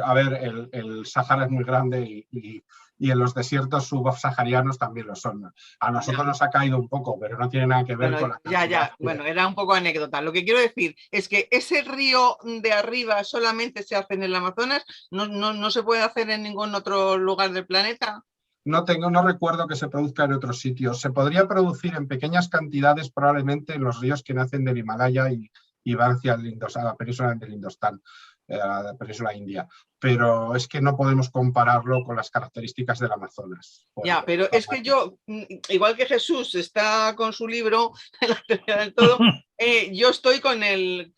a ver, el Sáhara es muy grande y en los desiertos subsaharianos también lo son. A nosotros nos ha caído un poco, pero no tiene nada que ver con la... Bueno, era un poco anécdota. Lo que quiero decir es que ese río de arriba solamente se hace en el Amazonas, no se puede hacer en ningún otro lugar del planeta. No recuerdo que se produzca en otros sitios. Se podría producir en pequeñas cantidades probablemente en los ríos que nacen del Himalaya y van hacia la península del Indostán, la península india. Pero es que no podemos compararlo con las características del Amazonas. Ya, pero es que yo, igual que Jesús está con su libro, La teoría del todo, yo estoy con el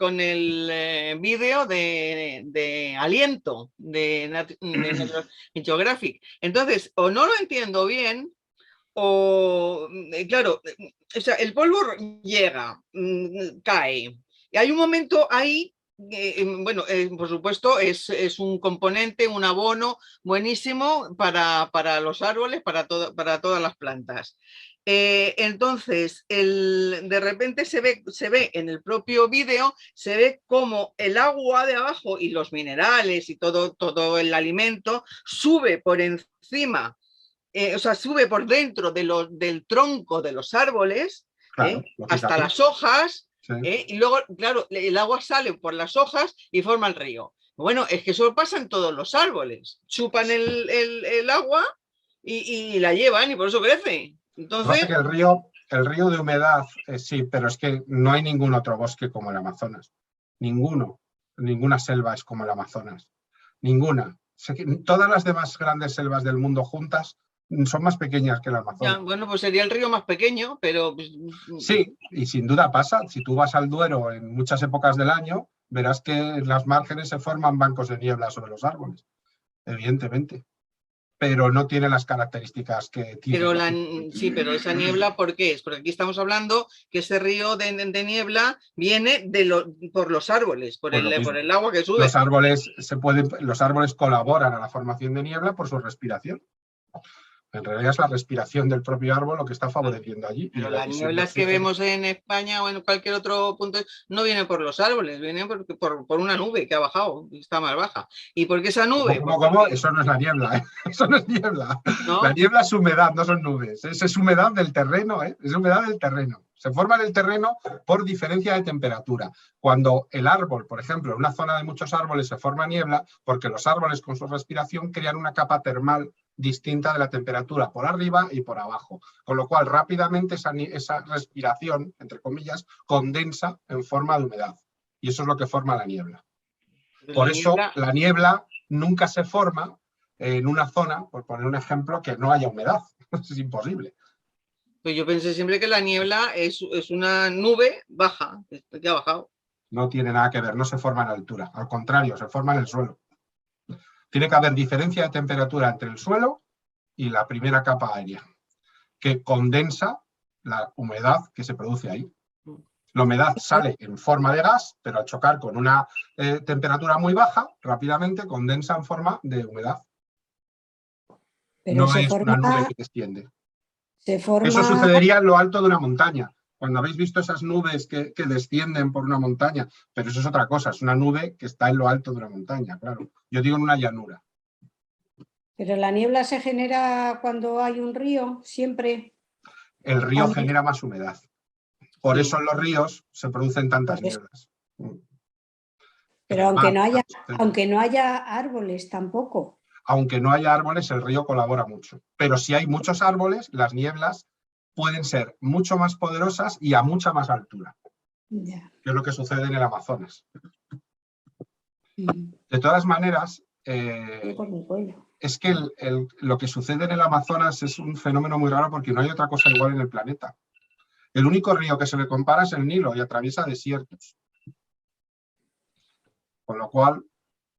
vídeo de Aliento, de National Geographic. Entonces, o no lo entiendo bien, o, claro, o sea, el polvo llega, cae, y hay un momento ahí. Bueno, por supuesto es un componente, un abono buenísimo para los árboles, para todas las plantas. Entonces, de repente se ve en el propio vídeo, se ve como el agua de abajo y los minerales y todo el alimento sube por encima, o sea, sube por dentro del tronco de los árboles, claro, hasta las hojas. Sí. Y luego, claro, el agua sale por las hojas y forma el río. Bueno, es que eso pasa en todos los árboles. Chupan el agua y la llevan y por eso crece. Entonces... el río de humedad, sí, pero es que no hay ningún otro bosque como el Amazonas. Ninguna selva es como el Amazonas. Ninguna. Todas las demás grandes selvas del mundo juntas son más pequeñas que el Amazonas. Ya, bueno, pues sería el río más pequeño, pero... Sí, y sin duda pasa. Si tú vas al Duero en muchas épocas del año, verás que en las márgenes se forman bancos de niebla sobre los árboles, evidentemente. Pero no tiene las características que tiene. Sí, pero esa niebla, ¿por qué es? Porque aquí estamos hablando que ese río de niebla viene por los árboles, por el agua que sube. Los árboles colaboran a la formación de niebla por su respiración. En realidad es la respiración del propio árbol lo que está favoreciendo allí. Pero las nieblas que vemos en España o en cualquier otro punto no vienen por los árboles, vienen por una nube que ha bajado, está más baja. ¿Y por qué esa nube? ¿Cómo? Eso no es la niebla, ¿eh? Eso no es niebla. ¿No? La niebla es humedad, no son nubes. Es humedad del terreno, ¿eh? Es humedad del terreno. Se forma en el terreno por diferencia de temperatura. Cuando el árbol, por ejemplo, en una zona de muchos árboles se forma niebla, porque los árboles con su respiración crean una capa termal distinta de la temperatura por arriba y por abajo. Con lo cual, rápidamente esa respiración, entre comillas, condensa en forma de humedad. Y eso es lo que forma la niebla. Por eso, la niebla nunca se forma en una zona, por poner un ejemplo, que no haya humedad. Es imposible. Pues yo pensé siempre que la niebla es una nube baja, que ha bajado. No tiene nada que ver, no se forma en altura. Al contrario, se forma en el suelo. Tiene que haber diferencia de temperatura entre el suelo y la primera capa aérea, que condensa la humedad que se produce ahí. La humedad sale en forma de gas, pero al chocar con una temperatura muy baja, rápidamente condensa en forma de humedad. Pero no es una nube que desciende. Eso sucedería en lo alto de una montaña. Cuando habéis visto esas nubes que descienden por una montaña, pero eso es otra cosa, es una nube que está en lo alto de una montaña, claro. Yo digo en una llanura. Pero la niebla se genera cuando hay un río, siempre. El río genera más humedad. Por eso en los ríos se producen tantas nieblas. Pero aunque no haya árboles tampoco. Aunque no haya árboles, el río colabora mucho. Pero si hay muchos árboles, las nieblas pueden ser mucho más poderosas y a mucha más altura. Que es lo que sucede en el Amazonas. De todas maneras, es que lo que sucede en el Amazonas es un fenómeno muy raro porque no hay otra cosa igual en el planeta. El único río que se le compara es el Nilo y atraviesa desiertos. Con lo cual...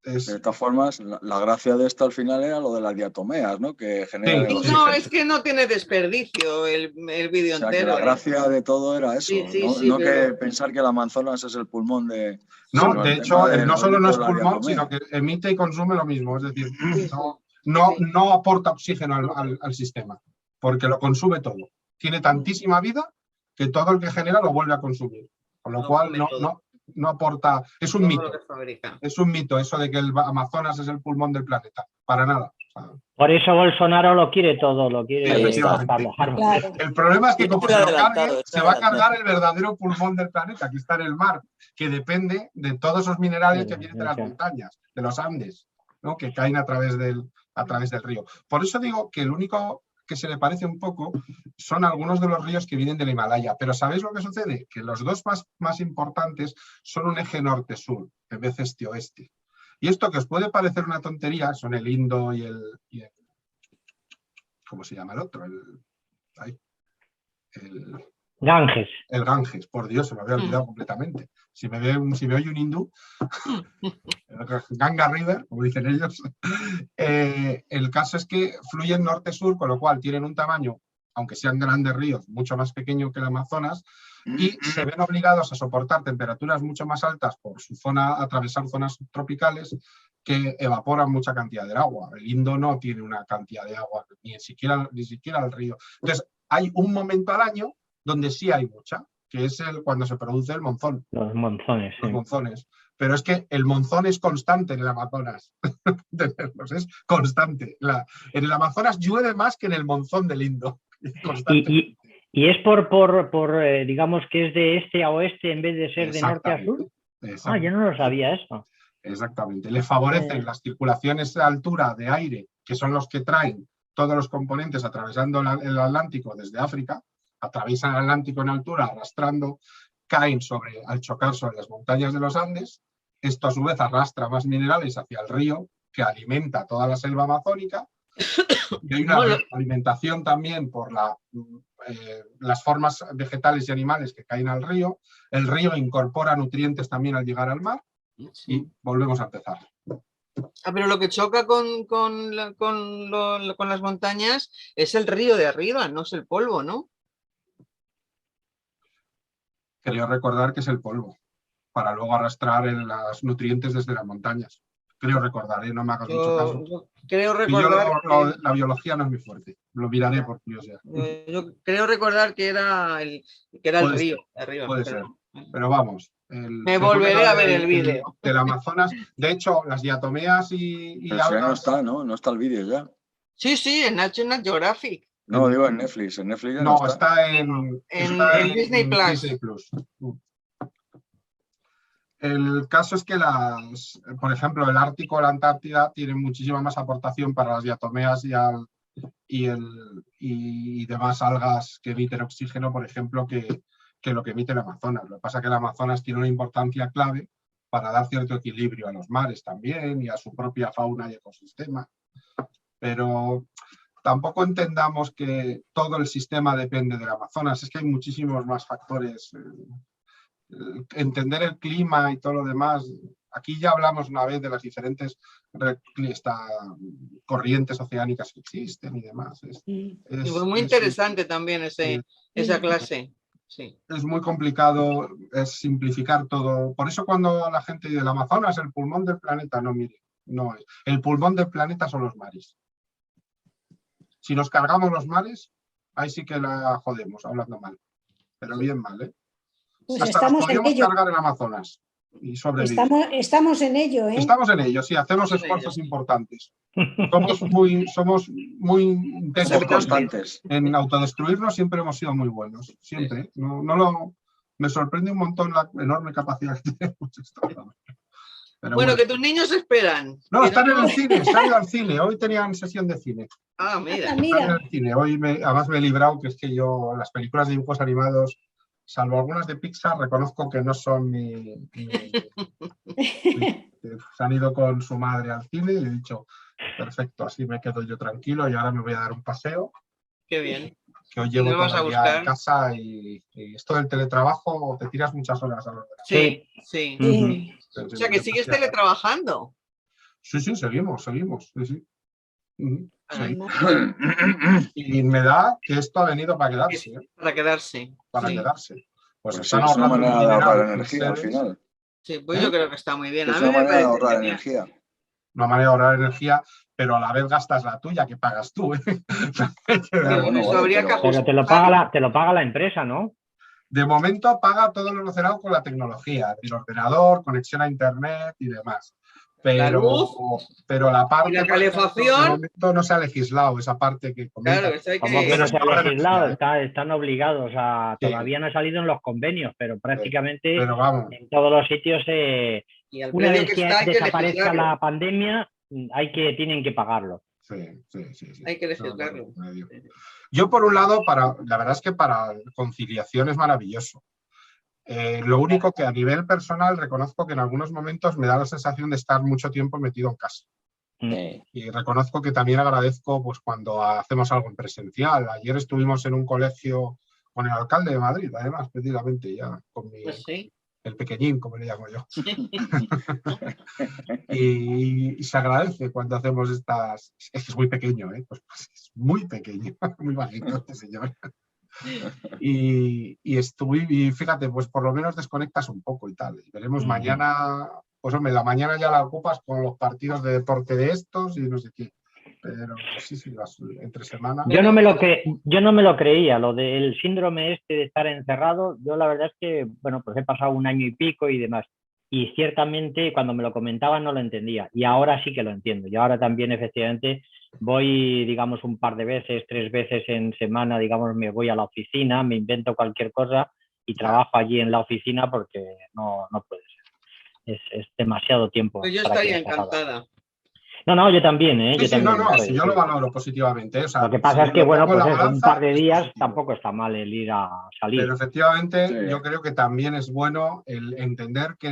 De todas formas, la gracia de esto al final era lo de las diatomeas, ¿no? Que genera no, es que no tiene desperdicio el vídeo entero. Que la gracia de todo era eso, no que pensar que el Amazonas es el pulmón de... No, de hecho, no solo no es pulmón, sino que emite y consume lo mismo. Es decir, no aporta oxígeno al sistema, porque lo consume todo. Tiene tantísima vida que todo el que genera lo vuelve a consumir. Con lo cual, no aporta, es un mito. Es un mito eso de que el Amazonas es el pulmón del planeta, para nada. Por eso Bolsonaro lo quiere todo, lo quiere para mojar. Claro. El problema es que como se lo cargue, se va a cargar el verdadero pulmón del planeta, que está en el mar, que depende de todos esos minerales que vienen de las montañas, de los Andes, ¿no? Que caen a través del río. Por eso digo que el único que se le parece un poco son algunos de los ríos que vienen del Himalaya. Pero ¿sabéis lo que sucede? Que los dos más importantes son un eje norte-sur, en vez de este-oeste. Y esto que os puede parecer una tontería, son el Indo y el ¿cómo se llama el otro? El Ganges. El Ganges, por Dios, se me había olvidado completamente. Si me oye un hindú, Ganga River, como dicen ellos, el caso es que fluyen norte-sur, con lo cual tienen un tamaño, aunque sean grandes ríos, mucho más pequeño que el Amazonas, y se ven obligados a soportar temperaturas mucho más altas por su zona, atravesar zonas tropicales que evaporan mucha cantidad de agua. El Indo no tiene una cantidad de agua, ni siquiera el río. Entonces, hay un momento al año donde sí hay mucha, que es cuando se produce el monzón. Los monzones. Los monzones. Pero es que el monzón es constante en el Amazonas. Es constante. En el Amazonas llueve más que en el monzón del Indo. ¿Y es por digamos que es de este a oeste en vez de ser de norte a sur? Yo no lo sabía eso. Exactamente. Le favorecen las circulaciones de altura de aire, que son los que traen todos los componentes atravesando el Atlántico desde África. Atraviesan el Atlántico en altura, arrastrando, caen al chocar sobre las montañas de los Andes. Esto a su vez arrastra más minerales hacia el río, que alimenta toda la selva amazónica. Y hay una alimentación también por las formas vegetales y animales que caen al río. El río incorpora nutrientes también al llegar al mar y volvemos a empezar. Pero lo que choca con las montañas es el río de arriba, no es el polvo, ¿no? Creo recordar que es el polvo, para luego arrastrar los nutrientes desde las montañas. Creo recordar, no me hagas mucho caso. Creo recordar la biología no es muy fuerte, lo miraré por curiosidad. Yo creo recordar que era el río de arriba. Puede ser, pero vamos. Me volveré a ver el vídeo. Del Amazonas, de hecho, las diatomeas y algas... ya no está, ¿no? No está el vídeo ya. Sí, en National Geographic. No, digo en Netflix. En Netflix ya no está en Disney Plus. El caso es que por ejemplo, el Ártico o la Antártida tienen muchísima más aportación para las diatomeas y demás algas que emiten oxígeno, por ejemplo, que lo que emite el Amazonas. Lo que pasa es que el Amazonas tiene una importancia clave para dar cierto equilibrio a los mares también y a su propia fauna y ecosistema. Pero tampoco entendamos que todo el sistema depende del Amazonas. Es que hay muchísimos más factores. Entender el clima y todo lo demás. Aquí ya hablamos una vez de las diferentes corrientes oceánicas que existen y demás. Muy interesante también esa clase. Sí. Es muy complicado, es simplificar todo. Por eso cuando la gente dice el Amazonas es el pulmón del planeta, no, mire, no es. El pulmón del planeta son los mares. Si nos cargamos los mares, ahí sí que la jodemos, hablando mal. Pero bien mal, ¿eh? Pues hasta estamos nos podríamos en ello. cargar en Amazonas y sobrevivir. Estamos en ello, ¿eh? Estamos en ello, sí, hacemos esfuerzos importantes. Somos muy intensos constantes. En autodestruirnos, siempre hemos sido muy buenos, siempre. Me sorprende un montón la enorme capacidad que tenemos. Pero bueno, que tus niños esperan. No, están en el cine, se han ido al cine. Hoy tenían sesión de cine. Mira. Están en el cine. Hoy además me he librado, que es que yo las películas de dibujos animados, salvo algunas de Pixar, reconozco que no son se han ido con su madre al cine y he dicho, perfecto, así me quedo yo tranquilo y ahora me voy a dar un paseo. Qué bien. Que hoy llevo todo el día en casa y esto del teletrabajo, te tiras muchas horas al ordenador. Sí. O sea, que sigues teletrabajando. Sí, seguimos. Sí. Y me da que esto ha venido para quedarse. Para quedarse. Pues es una manera de ahorrar energía al final. Sí, pues yo creo que está muy bien. Es una manera de ahorrar energía. Una manera de ahorrar energía, pero a la vez gastas la tuya, que pagas tú. Pero te lo paga la empresa, ¿no? De momento paga todo lo relacionado con la tecnología, el ordenador, conexión a internet y demás. Pero la luz, pero la parte la calefacción, de momento no se ha legislado esa parte que comenta. Claro, como que no se ha legislado, están obligados a, todavía no ha salido en los convenios, pero prácticamente en todos los sitios una vez que desaparezca la pandemia tienen que pagarlo. Sí. Hay que legislarlo. Yo por un lado, la verdad es que para conciliación es maravilloso. Lo único que a nivel personal reconozco que en algunos momentos me da la sensación de estar mucho tiempo metido en casa. Y reconozco que también agradezco pues, cuando hacemos algo en presencial. Ayer estuvimos en un colegio con el alcalde de Madrid, además, precisamente, ya con el pequeñín, como le llamo yo. y se agradece cuando hacemos estas... Es que es muy pequeño, pues es muy pequeño, muy bajito este señor. Y fíjate, pues por lo menos desconectas un poco y tal. Y veremos mañana, pues hombre, la mañana ya la ocupas con los partidos de deporte de estos y no sé qué. Pero sí, entre semana. Yo no me lo creía, lo del síndrome de estar encerrado. Yo la verdad es que, bueno, pues he pasado un año y pico y demás. Y ciertamente cuando me lo comentaban no lo entendía. Y ahora sí que lo entiendo. Y ahora también efectivamente voy, digamos, un par de veces, 3 veces en semana, digamos, me voy a la oficina, me invento cualquier cosa y trabajo allí en la oficina porque no puede ser. Es demasiado tiempo. Pues yo estaría encantada. No, yo también, yo lo valoro positivamente. O sea, lo que pasa es que, bueno, pues un par de días tampoco está mal el ir a salir. Pero efectivamente yo creo que también es bueno el entender que,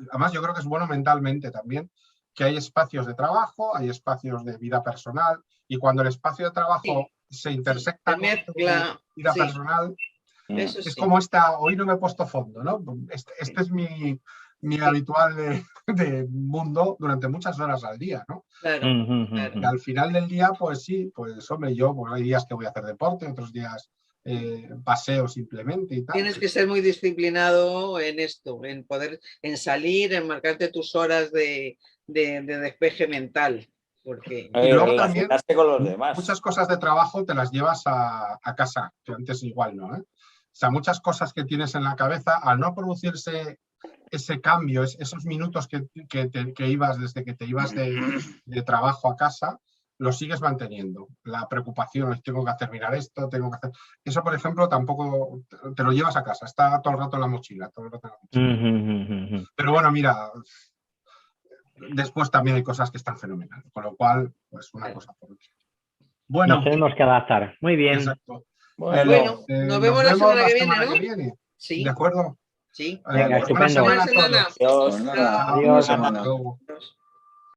además yo creo que es bueno mentalmente también, que hay espacios de trabajo, hay espacios de vida personal, y cuando el espacio de trabajo se intersecta con tu vida personal, es como hoy no me he puesto fondo, ¿no? Este es mi habitual de mundo durante muchas horas al día, ¿no? Claro. Y al final del día, pues sí, pues hombre, pues hay días que voy a hacer deporte, otros días paseo simplemente y tal. Tienes que ser muy disciplinado en esto, en salir, en marcarte tus horas de despeje mental. Porque... Y luego también con los demás. Muchas cosas de trabajo te las llevas a casa, que antes igual no, O sea, muchas cosas que tienes en la cabeza, al no producirse ese cambio, esos minutos que ibas desde que te ibas de trabajo a casa, lo sigues manteniendo. La preocupación, tengo que terminar esto, tengo que hacer... Eso, por ejemplo, tampoco te lo llevas a casa, está todo el rato en la mochila. Pero bueno, mira, después también hay cosas que están fenomenales, con lo cual, pues una cosa por otra. Bueno, nos tenemos que adaptar. Muy bien. Exacto. Bueno, nos vemos la semana que viene, ¿no? Sí. ¿De acuerdo? Sí. Venga, estupendo. Buena semana. Adiós. Adiós.